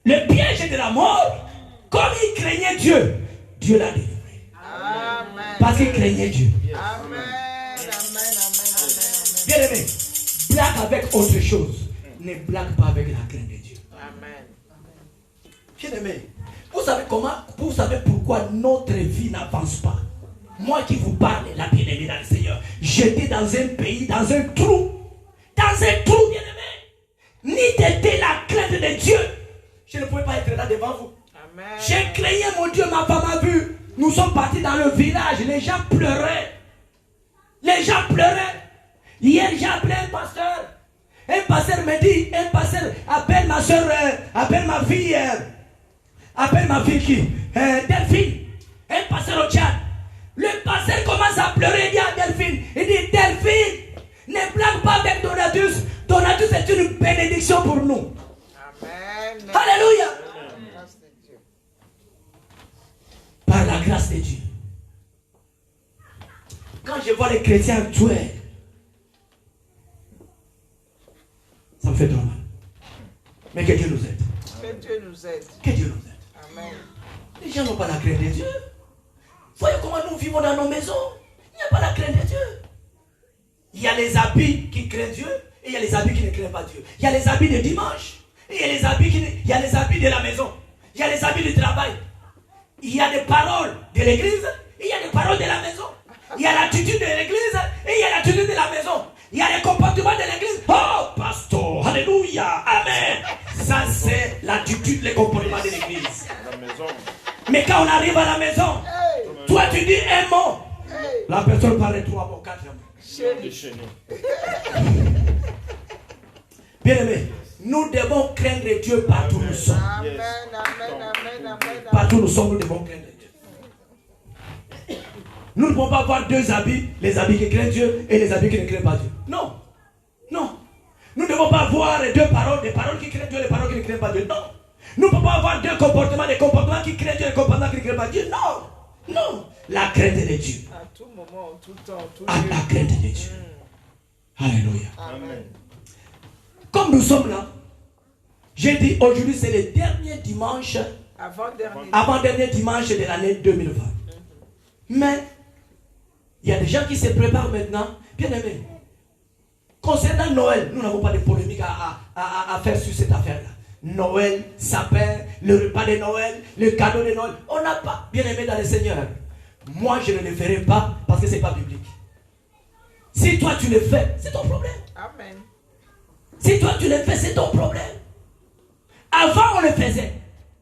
le piège de la mort, comme il craignait Dieu, Dieu l'a délivré. Amen. Parce qu'il craignait Dieu. Amen. Amen. Amen. Bien aimé, blague avec autre chose. Ne blague pas avec la crainte de Dieu. Amen. Bien aimé, vous savez comment, vous savez pourquoi notre vie n'avance pas. Moi qui vous parle, la bien-aimée dans le Seigneur, j'étais dans un pays, dans un trou, bien-aimé. Ni t'étais la crainte de Dieu, je ne pouvais pas être là devant vous. Amen. J'ai craigné mon Dieu, ma femme a vu. Nous sommes partis dans le village, les gens pleuraient. Les gens pleuraient. Hier, j'ai appelé un pasteur. Un pasteur me dit, un pasteur, appelle ma soeur, appelle ma fille qui Delphine. Un pasteur au Tchad. Le pasteur commence à pleurer, il dit à Delphine, il dit, Delphine, ne blague pas avec Donatus. Donatus est une bénédiction pour nous. Amen. Alléluia. Grâce de Dieu. Par la grâce de Dieu. Quand je vois les chrétiens tuer, ça me fait trop mal. Mais que Dieu nous aide. Que Dieu nous aide. Que Dieu nous aide. Amen. Les gens n'ont pas la crainte de Dieu. Voyez comment nous vivons dans nos maisons. Il n'y a pas la crainte de Dieu. Il y a les habits qui craignent Dieu et il y a les habits qui ne craignent pas Dieu. Il y a les habits de dimanche et il y a les habits, il y a les habits de la maison. Il y a les habits du travail. Il y a des paroles de l'église et il y a des paroles de la maison. Il y a l'attitude de l'église et il y a l'attitude de la maison. Il y a les comportements de l'église. Oh, pasteur, alléluia, amen. Ça, c'est l'attitude, les comportements de l'église. La maison. Mais quand on arrive à la maison, toi tu dis un mot. La personne parle 3 mots, 4 mots. Déchaîné. Bien aimé, nous devons craindre Dieu partout où nous sommes. Amen. Amen. Amen. Amen. Partout où nous sommes, nous devons craindre Dieu. Nous ne pouvons pas avoir deux habits, les habits qui craignent Dieu et les habits qui ne craignent pas Dieu. Non. Non. Nous ne devons pas avoir deux paroles, des paroles qui craignent Dieu et des paroles qui ne craignent pas Dieu. Non. Nous ne pouvons pas avoir deux comportements, des comportements qui craignent Dieu et des comportements qui ne craignent pas Dieu. Non. Non. La crainte de Dieu. À tout moment, en tout temps, en tout À lieu. la crainte de Dieu. Alléluia. Amen. Comme nous sommes là, j'ai dit aujourd'hui c'est le dernier dimanche, avant-dernier dimanche de l'année 2020. Mais il y a des gens qui se préparent maintenant. Bien aimé, Concernant Noël, nous n'avons pas de polémique à faire sur cette affaire-là. Noël, sapin, le repas de Noël, le cadeau de Noël. On n'a pas bien aimé dans le Seigneur. Moi, je ne le ferai pas parce que ce n'est pas biblique. Si toi tu le fais, c'est ton problème. Amen. Si toi tu le fais, c'est ton problème. Avant, on le faisait.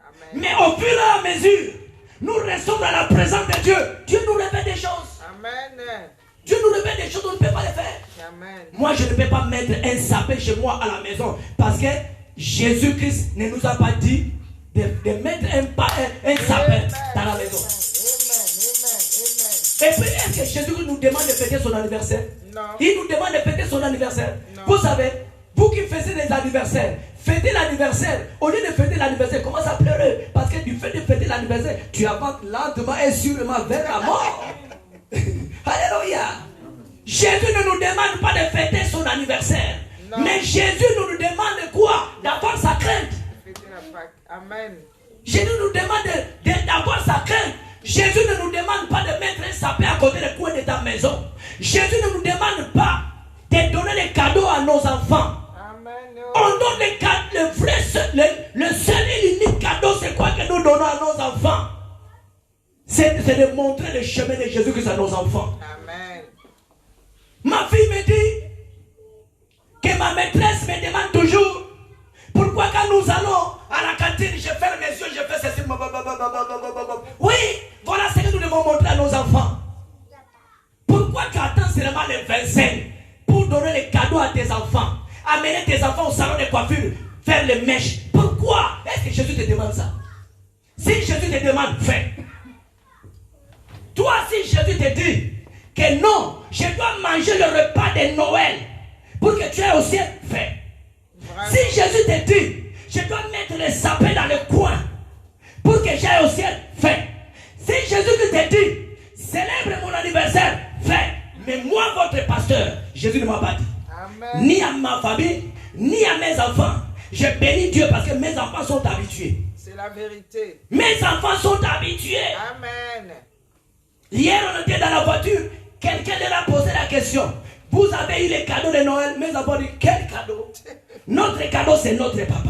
Amen. Mais au fur et à mesure, nous restons dans la présence de Dieu. Dieu nous révèle des choses. Amen. Dieu nous révèle des choses, on ne peut pas les faire. Amen. Moi, je ne peux pas mettre un sapin chez moi à la maison parce que Jésus-Christ ne nous a pas dit de mettre un sapin dans la maison. Et puis, est-ce que Jésus nous demande de fêter son anniversaire? Non. Il nous demande de fêter son anniversaire. Non. Vous savez, vous qui fêtez des anniversaires, fêtez l'anniversaire. Au lieu de fêter l'anniversaire, commence à pleurer. Parce que du fait de fêter l'anniversaire, tu avances lentement et sûrement vers la mort. Alléluia. Jésus ne nous demande pas de fêter son anniversaire. Non. Mais Jésus nous demande quoi? D'avoir sa crainte. Fêtez la Pâque. Amen. Jésus nous demande d'avoir sa crainte. Jésus ne nous demande pas de mettre un sapin à côté du coin de ta maison. Jésus ne nous demande pas de donner des cadeaux à nos enfants. Amen. On donne les cadeaux, le seul et l'unique cadeau, c'est quoi que nous donnons à nos enfants? C'est de montrer le chemin de Jésus-Christ à nos enfants. Amen. Ma fille me dit que ma maîtresse me demande toujours pourquoi quand nous allons à la cantine, je ferme mes yeux, je fais ceci. Oui, voilà ce que nous devons montrer à nos enfants. Pourquoi tu attends seulement les 25 pour donner les cadeaux à tes enfants? Amener tes enfants au salon de coiffure, faire les mèches. Pourquoi? Est-ce que Jésus te demande ça? Si Jésus te demande, fais. Toi, si Jésus te dit que non, je dois manger le repas de Noël pour que tu aies au ciel, fais. Vraiment. Si Jésus te dit, je dois mettre les sapins dans le coin pour que j'aille au ciel, fais. Si Jésus te dit, célèbre mon anniversaire, fais. Mais moi, votre pasteur, Jésus ne m'a pas dit. Amen. Ni à ma famille, ni à mes enfants. Je bénis Dieu parce que mes enfants sont habitués. C'est la vérité. Mes enfants sont habitués. Amen. Hier, on était dans la voiture. Quelqu'un leur a posé la question. Vous avez eu les cadeaux de Noël? Mes enfants disent, quel cadeau? Notre cadeau, c'est notre papa.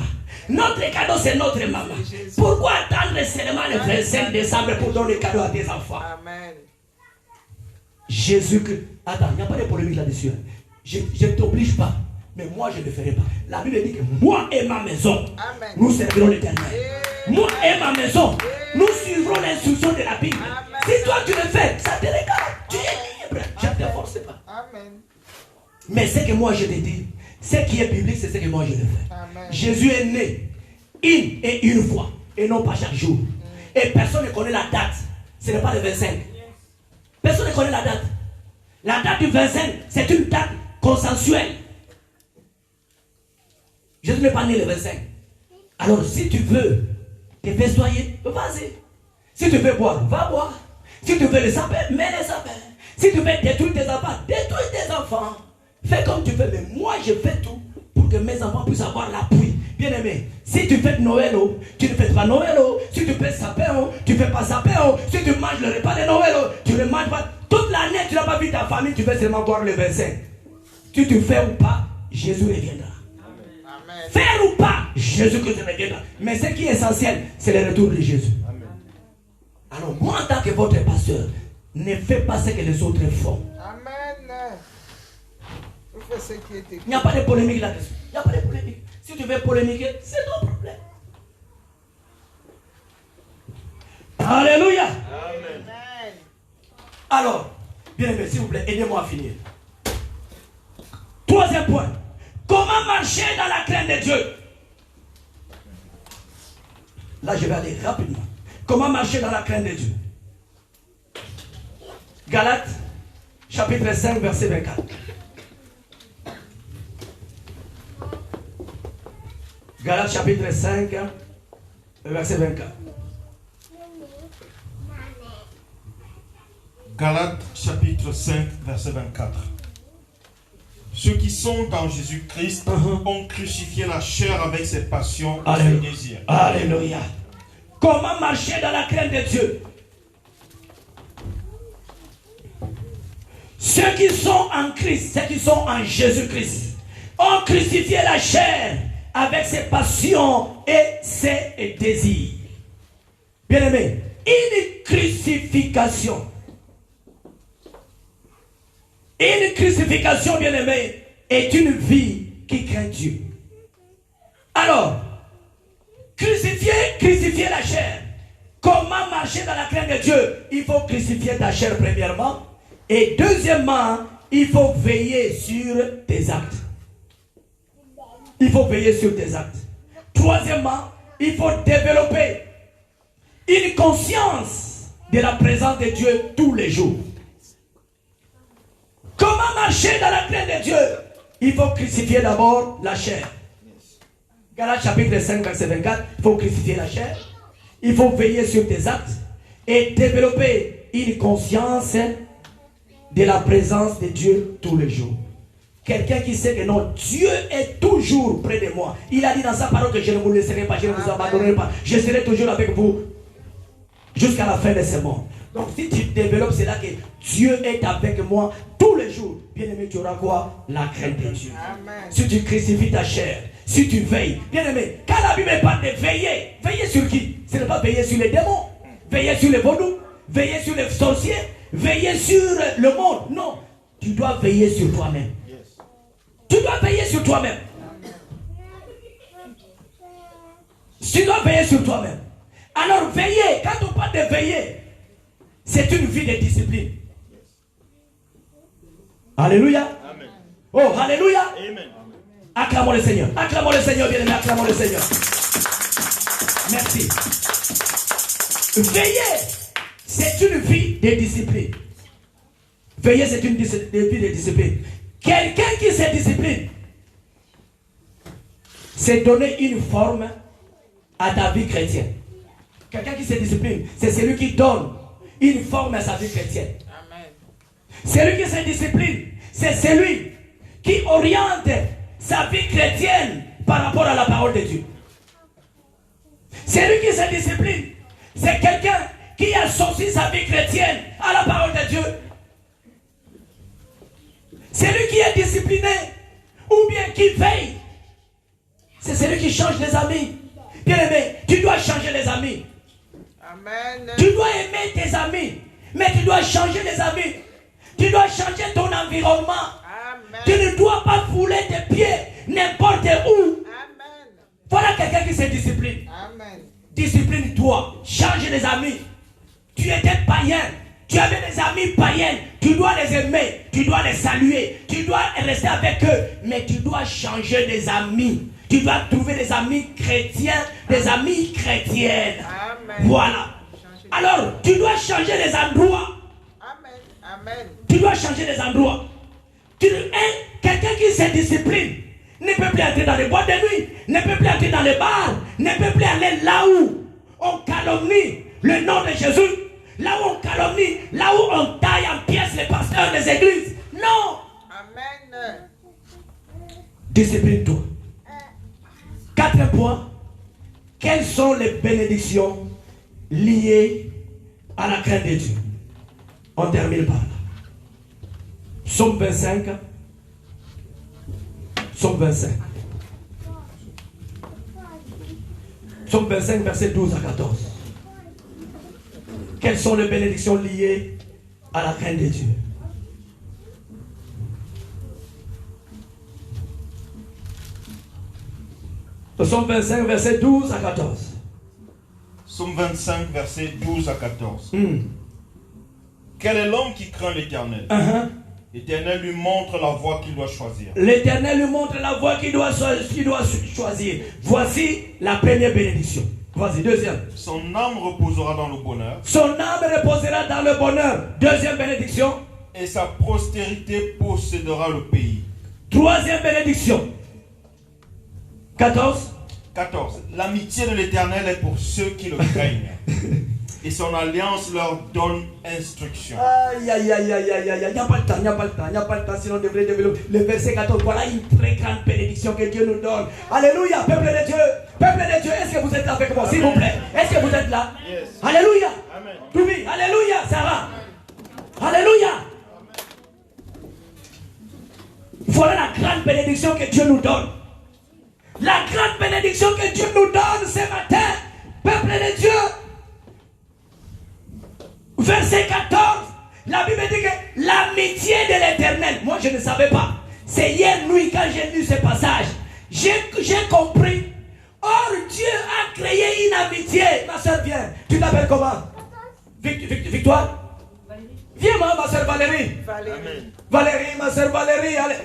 Notre cadeau, c'est notre maman. Pourquoi attendre seulement le 25 décembre pour donner des cadeaux à tes enfants? Amen. Jésus, attends, il n'y a pas de polémique là-dessus. Je ne t'oblige pas, mais moi je ne le ferai pas. La Bible dit que moi et ma maison, Amen. nous servirons l'Éternel. Moi et ma maison, nous suivrons l'instruction de la Bible. Amen. Si toi tu le fais, ça te regarde. Tu es libre. Je ne te force pas. Amen. Mais ce que moi je te dis, ce qui est biblique, c'est ce que moi je le fais. Amen. Jésus est né une et une fois, et non pas chaque jour. Et personne ne connaît la date. Ce n'est pas le 25. Personne ne connaît la date. La date du 25, c'est une date consensuelle. Jésus n'est pas né le 25. Alors si tu veux te festoyer, vas-y. Si tu veux boire, va boire. Si tu veux les sapins, mets les sapins. Si tu veux détruire tes enfants, détruis tes enfants. Fais comme tu veux, mais moi je fais tout pour que mes enfants puissent avoir l'appui. Bien aimé, si tu fais Noël, tu ne fais pas Noël. Si tu fais sapin, tu ne fais pas sapin. Si tu manges le repas de Noël, tu ne manges pas. Toute l'année, tu n'as pas vu ta famille, tu veux seulement boire le 25. Si tu fais ou pas, Jésus reviendra. Amen. Faire ou pas, Jésus-Christ reviendra. Mais ce qui est essentiel, c'est le retour de Jésus. Amen. Alors moi, en tant que votre pasteur, ne fais pas ce que les autres font. Amen. Vous faites ce qui est écrit. Il n'y a pas de polémique là-dessus. Il n'y a pas de polémique. Si tu veux polémiquer, c'est ton problème. Alléluia. Amen. Amen. Alors, bien aimé, s'il vous plaît, aidez-moi à finir. Troisième point. Comment marcher dans la crainte de Dieu? Là, je vais aller rapidement. Comment marcher dans la crainte de Dieu? Galates, chapitre 5, verset 24. Galates, chapitre 5, verset 24. Galates chapitre 5, verset 24. Ceux qui sont dans Jésus-Christ ont crucifié la chair avec ses passions et ses Alléluia. désirs. Alléluia. Comment marcher dans la crainte de Dieu? Ceux qui sont en Christ, ceux qui sont en Jésus-Christ, ont crucifié la chair avec ses passions et ses désirs. Bien-aimés, une crucifixion. Une crucifixion, bien-aimé, est une vie qui craint Dieu. Alors, crucifier la chair. Comment marcher dans la crainte de Dieu? Il faut crucifier ta chair premièrement. Et deuxièmement, il faut veiller sur tes actes. Il faut veiller sur tes actes. Troisièmement, il faut développer une conscience de la présence de Dieu tous les jours. Comment marcher dans la crainte de Dieu? Il faut crucifier d'abord la chair. Galates chapitre 5, verset 24, il faut crucifier la chair. Il faut veiller sur tes actes et développer une conscience de la présence de Dieu tous les jours. Quelqu'un qui sait que non, Dieu est toujours près de moi. Il a dit dans sa parole que je ne vous laisserai pas, je ne vous abandonnerai pas. Je serai toujours avec vous jusqu'à la fin de ce monde. Donc si tu développes cela que Dieu est avec moi tous les jours, bien aimé, tu auras quoi? La crainte de Dieu. Amen. Si tu crucifies ta chair, si tu veilles, bien aimé, quand la Bible parle de veiller, veiller sur qui? Ce n'est pas veiller sur les démons, veiller sur les vaudous, veiller sur les sorciers, veiller sur le monde. Non, tu dois veiller sur toi-même. Tu dois veiller sur toi-même. Tu dois veiller sur toi-même. Alors veiller, quand on parle de veiller, c'est une vie de discipline. Alléluia. Amen. Oh, alléluia. Amen. Acclamons le Seigneur. Acclamons le Seigneur, bien aimé. Acclamons le Seigneur. Merci. Veiller, c'est une vie de discipline. Veiller, c'est une vie de discipline. Quelqu'un qui se discipline, c'est donner une forme à ta vie chrétienne. Quelqu'un qui se discipline, c'est celui qui donne une forme à sa vie chrétienne. Amen. Celui qui se discipline, c'est celui qui oriente sa vie chrétienne par rapport à la parole de Dieu. Celui qui se discipline, c'est quelqu'un qui associe sa vie chrétienne à la parole de Dieu. Celui qui est discipliné ou bien qui veille, c'est celui qui change les amis. Bien aimé, tu dois changer les amis. Amen. Tu dois aimer tes amis, mais tu dois changer les amis. Tu dois changer ton environnement. Amen. Tu ne dois pas fouler tes pieds n'importe où. Amen. Voilà quelqu'un qui se discipline. Amen. Discipline-toi, change les amis. Tu étais païen, tu avais des amis païens, tu dois les aimer, tu dois les saluer, tu dois rester avec eux, mais tu dois changer des amis. Tu dois trouver des amis chrétiens, des amis chrétiennes. Amen. Voilà. Alors, tu dois changer les endroits. Amen. Amen. Tu dois changer les endroits. Quelqu'un qui se discipline ne peut plus entrer dans les boîtes de nuit, ne peut plus entrer dans les bars, ne peut plus aller là où on calomnie le nom de Jésus, là où on calomnie, là où on taille en pièces les pasteurs des églises. Non. Amen. Discipline-toi. 4 points. Quelles sont les bénédictions liées à la crainte de Dieu? On termine par là. Psaume 25. Psaume 25. Psaume 25, verset 12 à 14. Quelles sont les bénédictions liées à la crainte de Dieu? Psaume 25, verset 12 à 14. Psaume 25, verset 12 à 14. Quel est l'homme qui craint l'Éternel? L'Éternel lui montre la voie qu'il doit choisir. L'Éternel lui montre la voie qu'il doit choisir. Voici la première bénédiction. Voici, deuxième. Son âme reposera dans le bonheur. Son âme reposera dans le bonheur. Deuxième bénédiction. Et sa postérité possédera le pays. Troisième bénédiction. 14. L'amitié de l'Éternel est pour ceux qui le craignent. Et son alliance leur donne instruction. Aïe. Il n'y a pas le temps, sinon on devrait développer. Le verset 14, voilà une très grande bénédiction que Dieu nous donne. Alléluia, peuple de Dieu. Peuple de Dieu, est-ce que vous êtes là avec moi, s'il vous plaît? Est-ce que vous êtes là? Yes. Alléluia. Amen. Oui, alléluia, Sarah. Alléluia. voilà la grande bénédiction que Dieu nous donne. La grande bénédiction que Dieu nous donne ce matin, peuple de Dieu. Verset 14, la Bible dit que l'amitié de l'Éternel, moi je ne savais pas. C'est hier nuit quand j'ai lu ce passage, j'ai compris. Or Dieu a créé une amitié. Ma soeur, viens. Tu t'appelles comment? Victoire? Viens ma soeur Valérie. Valérie, ma soeur Valérie. Allez,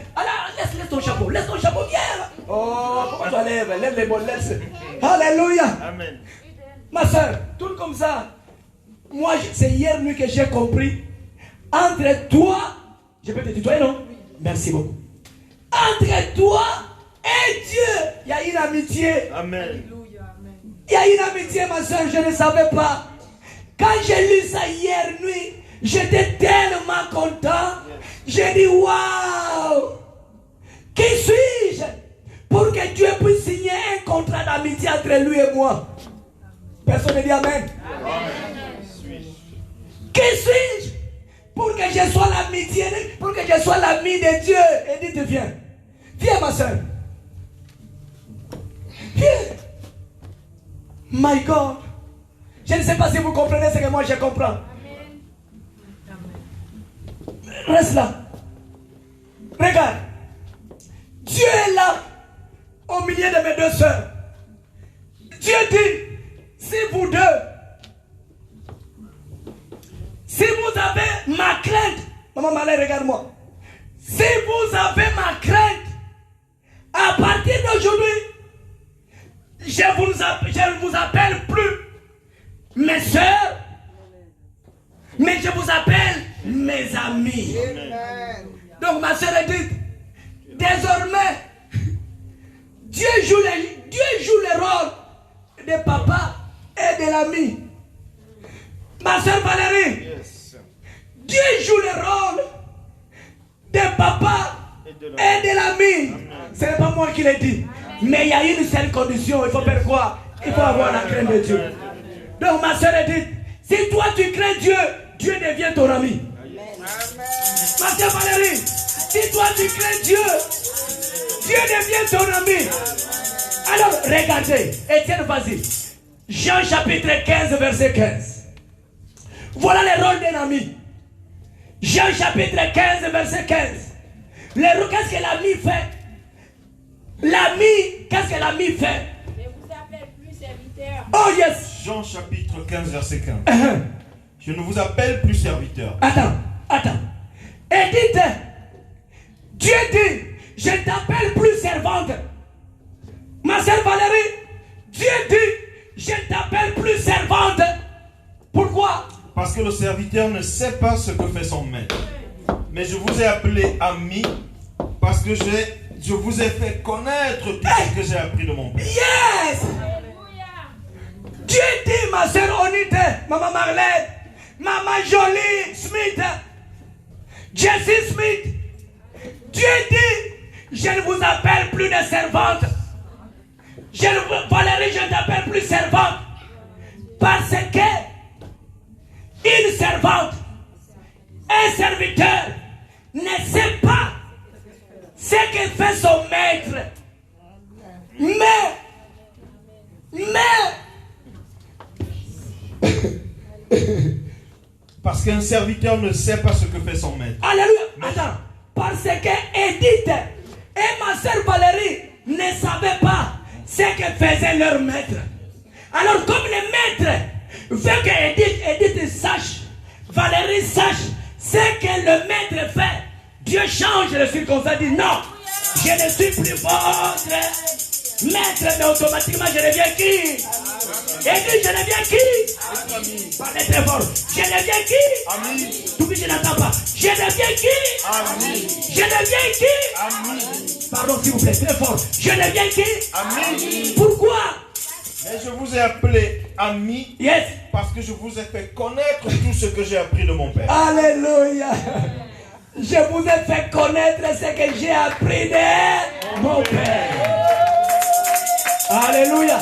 laisse ton chapeau, viens. Oh, pourquoi tu lèves les bons, laisse. Alléluia. Amen. Ma soeur, tout comme ça. Moi, c'est hier nuit que j'ai compris. Entre toi, je peux te tutoyer, non? Merci beaucoup. Entre toi et Dieu, il y a une amitié. Amen. Il y a une amitié, ma soeur, je ne savais pas. Quand j'ai lu ça hier nuit, j'étais tellement content. J'ai dit, waouh! Qui suis-je pour que Dieu puisse signer un contrat d'amitié entre lui et moi? Personne ne dit Amen. Qui suis-je pour que je sois l'amitié, pour que je sois l'ami de Dieu? Edith, viens. Viens, ma soeur. Viens. My God. Je ne sais pas si vous comprenez ce que moi je comprends. Reste là. Regarde. Dieu est là, au milieu de mes deux sœurs. Dieu dit, si vous deux, si vous avez ma crainte, maman Malais, regarde-moi. Si vous avez ma crainte, à partir d'aujourd'hui, je ne vous appelle plus mes sœurs, mais je vous appelle mes amis. Amen. Donc ma sœur dit, désormais, Dieu joue le rôle de papa et de l'ami. Ma sœur Valérie, Dieu joue le rôle de papa et de l'ami. Ce n'est pas moi qui l'ai dit. Mais il y a une seule condition. Il faut faire quoi? Il faut avoir la crainte de Dieu. Donc ma soeur dit, si toi tu crains Dieu, Dieu devient ton ami. Ma soeur Valérie, si toi tu crains Dieu, Dieu devient ton ami. Alors regardez, Étienne, vas-y. Jean chapitre 15, verset 15. Voilà le rôle d'un ami. Jean chapitre 15, verset 15. Qu'est-ce que l'ami fait? L'ami, qu'est-ce que l'ami fait? Ne vous appelle plus serviteur. Oh yes. Jean chapitre 15, verset 15. Je ne vous appelle plus serviteur. Attends. Et dites, Dieu dit, je ne t'appelle plus servante. Ma sœur Valérie, Dieu dit, je ne t'appelle plus servante. Pourquoi? Parce que le serviteur ne sait pas ce que fait son maître. Mais je vous ai appelé ami parce que je vous ai fait connaître tout ce que j'ai appris de mon Père. Yes! Dieu dit, ma soeur Onite, maman Marlène, maman Jolie Smith, Jessie Smith, Dieu dit, je ne vous appelle plus de servante. Valérie, je ne t'appelle plus servante. Parce que une servante, un serviteur ne sait pas ce que fait son maître. Parce qu'un serviteur ne sait pas ce que fait son maître. Alléluia. Attends. Parce que Edith et ma soeur Valérie ne savaient pas ce que faisait leur maître. Alors comme le maître veut que Edith sache, Valérie sache ce que le maître fait, Dieu change les circonstances, dit non, je ne suis plus votre maître, mais automatiquement je deviens qui? Edith, je deviens qui? Parlez très fort. Je deviens qui? Ami. Tout je n'entends pas. Je deviens qui? Ami. Je deviens qui? Ami. Pardon s'il vous plaît, très fort. Je deviens qui? Ami. Pourquoi? Mais je vous ai appelé ami Yes. parce que je vous ai fait connaître tout ce que j'ai appris de mon Père. Alléluia. Je vous ai fait connaître ce que j'ai appris de mon Père. Alléluia.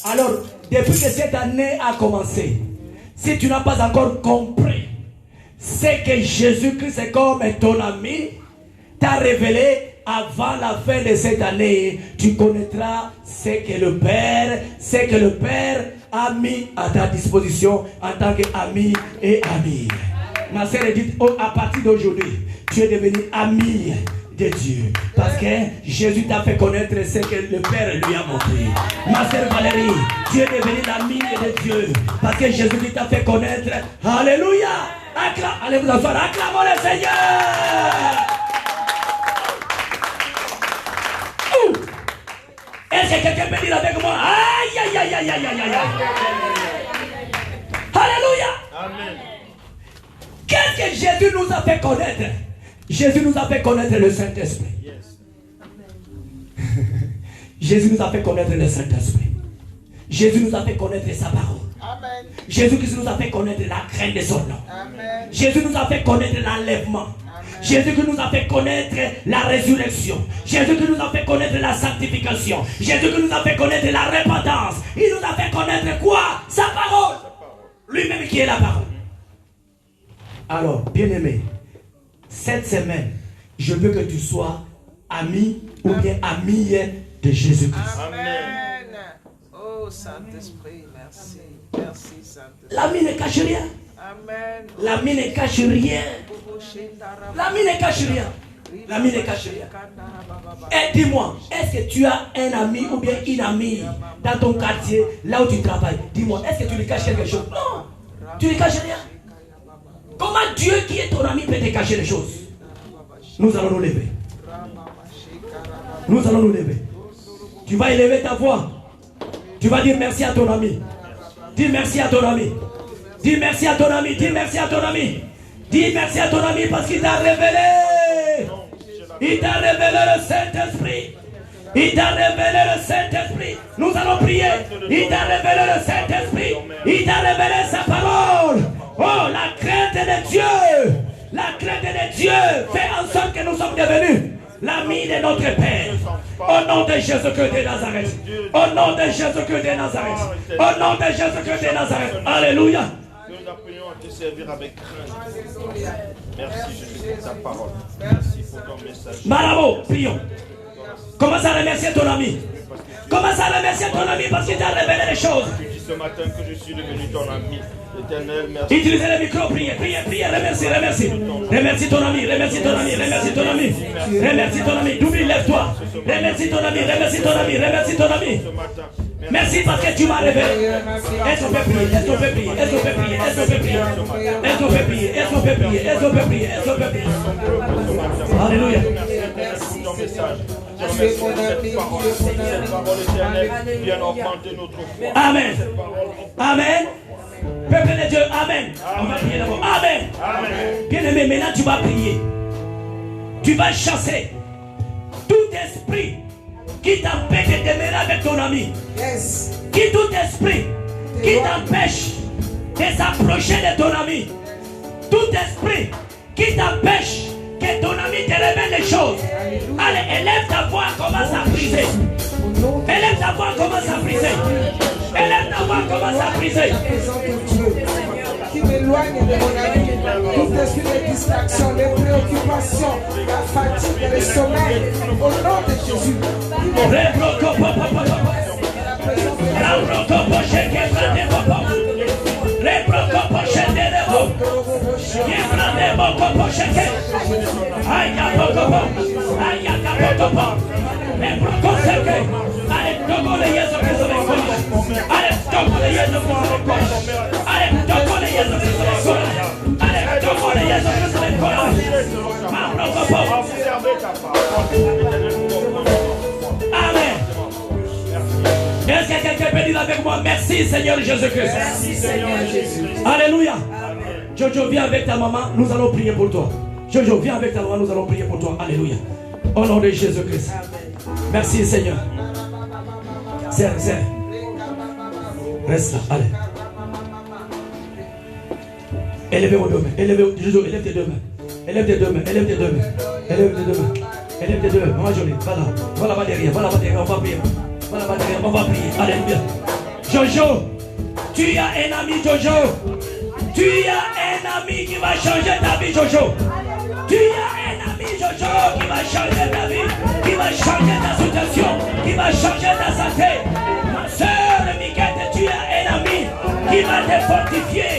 Alors, depuis que cette année a commencé, si tu n'as pas encore compris ce que Jésus-Christ est comme ton ami, t'a révélé avant la fin de cette année, tu connaîtras ce que le Père a mis à ta disposition en tant qu'ami et ami. Ma sœur dit, à partir d'aujourd'hui, tu es devenu ami de Dieu. Parce que Jésus t'a fait connaître ce que le Père lui a montré. Ma sœur Valérie, tu es devenu l'ami de Dieu. Parce que Jésus t'a fait connaître. Alléluia. Allez vous asseoir, acclamons le Seigneur. Est-ce que quelqu'un peut dire avec moi? Aïe, aïe, aïe, aïe, aïe, aïe, aïe. Alléluia. Amen. Qu'est-ce que Jésus nous a fait connaître? Jésus nous a fait connaître le Saint-Esprit. Yes. Jésus nous a fait connaître le Saint-Esprit. Jésus nous a fait connaître sa parole. Amen. Jésus-Christ nous a fait connaître la crainte de son nom. Amen. Jésus nous a fait connaître l'enlèvement. Jésus-Christ nous a fait connaître la résurrection. Jésus-Christ nous a fait connaître la sanctification. Jésus-Christ nous a fait connaître la repentance. Il nous a fait connaître quoi? Sa parole. Lui-même qui est la parole. Alors, bien-aimé, cette semaine, je veux que tu sois ami ou bien amie de Jésus-Christ. Amen. Oh Saint-Esprit, merci. Merci Saint-Esprit. L'ami ne cache rien. Amen. L'ami ne cache rien. L'ami ne cache rien. L'ami ne cache rien. Et dis-moi, est-ce que tu as un ami ou bien une amie dans ton quartier, là où tu travailles? Dis-moi, est-ce que tu lui caches quelque chose? Non, tu lui caches rien. Comment Dieu qui est ton ami peut te cacher les choses? Nous allons nous lever. Nous allons nous lever. Tu vas élever ta voix. Tu vas dire merci à ton ami. Dis merci à ton ami. Dis merci à ton ami. Dis merci à ton ami. Dis merci à ton ami parce qu'il t'a révélé. Il t'a révélé le Saint-Esprit. Il t'a révélé le Saint-Esprit. Nous allons prier. Il t'a révélé le Saint-Esprit. Il t'a révélé sa parole. Oh, la crainte de Dieu. La crainte de Dieu fait en sorte que nous sommes devenus l'ami de notre Père. Au nom de Jésus-Christ de Nazareth. Au nom de Jésus-Christ de Nazareth. Au nom de Jésus-Christ de Nazareth. Alléluia. Nous apprenons à te servir avec crainte. Merci Jésus pour ta parole. Merci pour ton message. Marabo, prions. Commence à remercier ton ami. Commence à remercier ton ami parce qu'il t'a révélé les choses. Tu dis ce matin que je suis devenu ton ami. Éternel, merci. Utilisez le micro, priez, priez, priez, remercie, remercie. Remercie ton ami, remercie ton ami, remercie ton ami. Remercie ton ami, Doubi, lève-toi. Remercie ton ami, remercie ton ami, remercie ton ami. Ce matin, Merci parce que tu m'as révélé. Est-ce qu'on peut prier? Est-ce qu'on peut prier? Est-ce qu'on peut prier? Est-ce qu'on peut prier? Est-ce qu'on peut prier? Est-ce qu'on peut prier? Est-ce qu'on peut prier? Est-ce qu'on peut prier? Alléluia. merci pour ton message. Je remercie pour cette parole. Cette parole éternelle vient augmenter notre foi. Amen. Cette parole Amen. Peuple de Dieu, Amen. On va prier d'abord. Amen. Amen. Bien-aimé, maintenant tu vas prier. Tu vas chasser tout esprit qui t'empêche de demeurer avec ton ami. Yes. Qui tout esprit qui t'empêche de s'approcher de ton ami. Tout esprit qui t'empêche que ton ami te révèle les choses. Allez, élève ta voix, commence à briser. Élève ta voix, commence à briser. Élève ta voix, commence à briser. Qui m'éloigne de mon ami, tout esprit de distraction, les préoccupations, la fatigue, le sommeil, au nom de Jésus. Amen. Est-ce que quelqu'un peut dire avec moi merci Seigneur Jésus-Christ? Merci Seigneur Jésus. Alléluia. Jojo, viens avec ta maman, nous allons prier pour toi. Jojo, viens avec ta maman, nous allons prier pour toi. Alléluia. Au nom de Jésus-Christ. Merci Seigneur. Serre. Reste là, allez. Élevez vos deux mains. Jojo, élève tes deux mains. Élève tes deux mains. Élève tes deux mains. Élève tes deux mains. Élève tes deux mains. Maman Jolie, va là. Va là-bas derrière. Va là-bas derrière. On va prier. Va là-bas derrière. On va prier. Alléluia. Jojo, tu as un ami, Jojo. Tu as un ami qui va changer ta vie, Jojo. Tu as un ami, Jojo. Jojo qui va changer ta vie, qui va changer ta situation, qui va changer ta santé. Ma soeur Miquette, tu as un ami qui va te fortifier.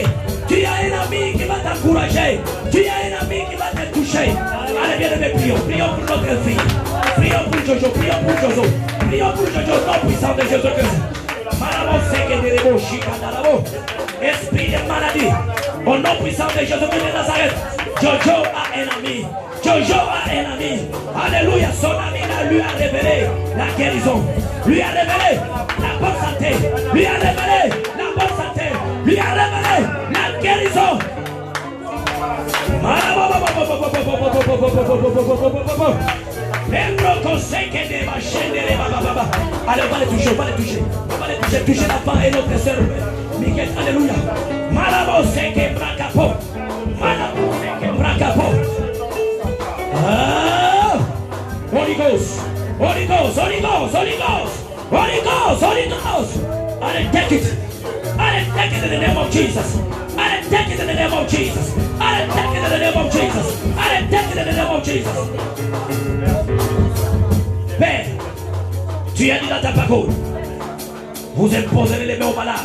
Tu as un ami qui va t'encourager. Tu as un ami qui va te toucher. Allez, bien, prions. Prions pour notre fille. Prions pour Jojo. Prions pour Jojo. Prions pour Jojo. Non puissant de Jésus-Christ. Esprit de maladie. Au nom puissant de Jésus-Christ de Nazareth. Jojo a un ami. Jojo a un ami. Alléluia. Son ami lui a révélé la guérison. Lui a révélé la bonne santé. Lui a révélé la bonne santé. Lui a révélé la guérison. Allez, on va les toucher, on va les toucher. On va les toucher, toucher la femme et notre sœur Miquette, alléluia. Malabo seke brakapo. Malabo seke brakapo. Holy Ghost, Holy Ghost, Holy Ghost, Holy Ghost, Holy Ghost, Holy Ghost. Allez, take it. Allez, take it in the name of Jesus. Allez, take it in the name of Jesus. Allez, take it in the name of Jesus. Allez, take it in the name of Jesus. Père, tu as dit dans ta parole, vous imposerez les mains aux malades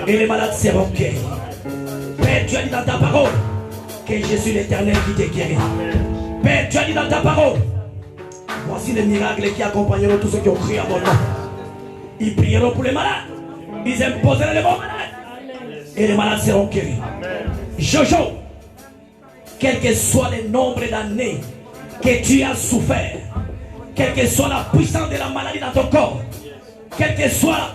et les malades seront guéris. Père, tu as dit dans ta parole que je suis l'Éternel qui te guérit. Père, tu as dit dans ta parole, voici les miracles qui accompagneront tous ceux qui ont crié à mon nom. Ils prieront pour les malades, ils imposeront les mains aux malades et les malades seront guéris. Jojo, quel que soit le nombre d'années que tu as souffert, quelle que soit la puissance de la maladie dans ton corps, quelle que soit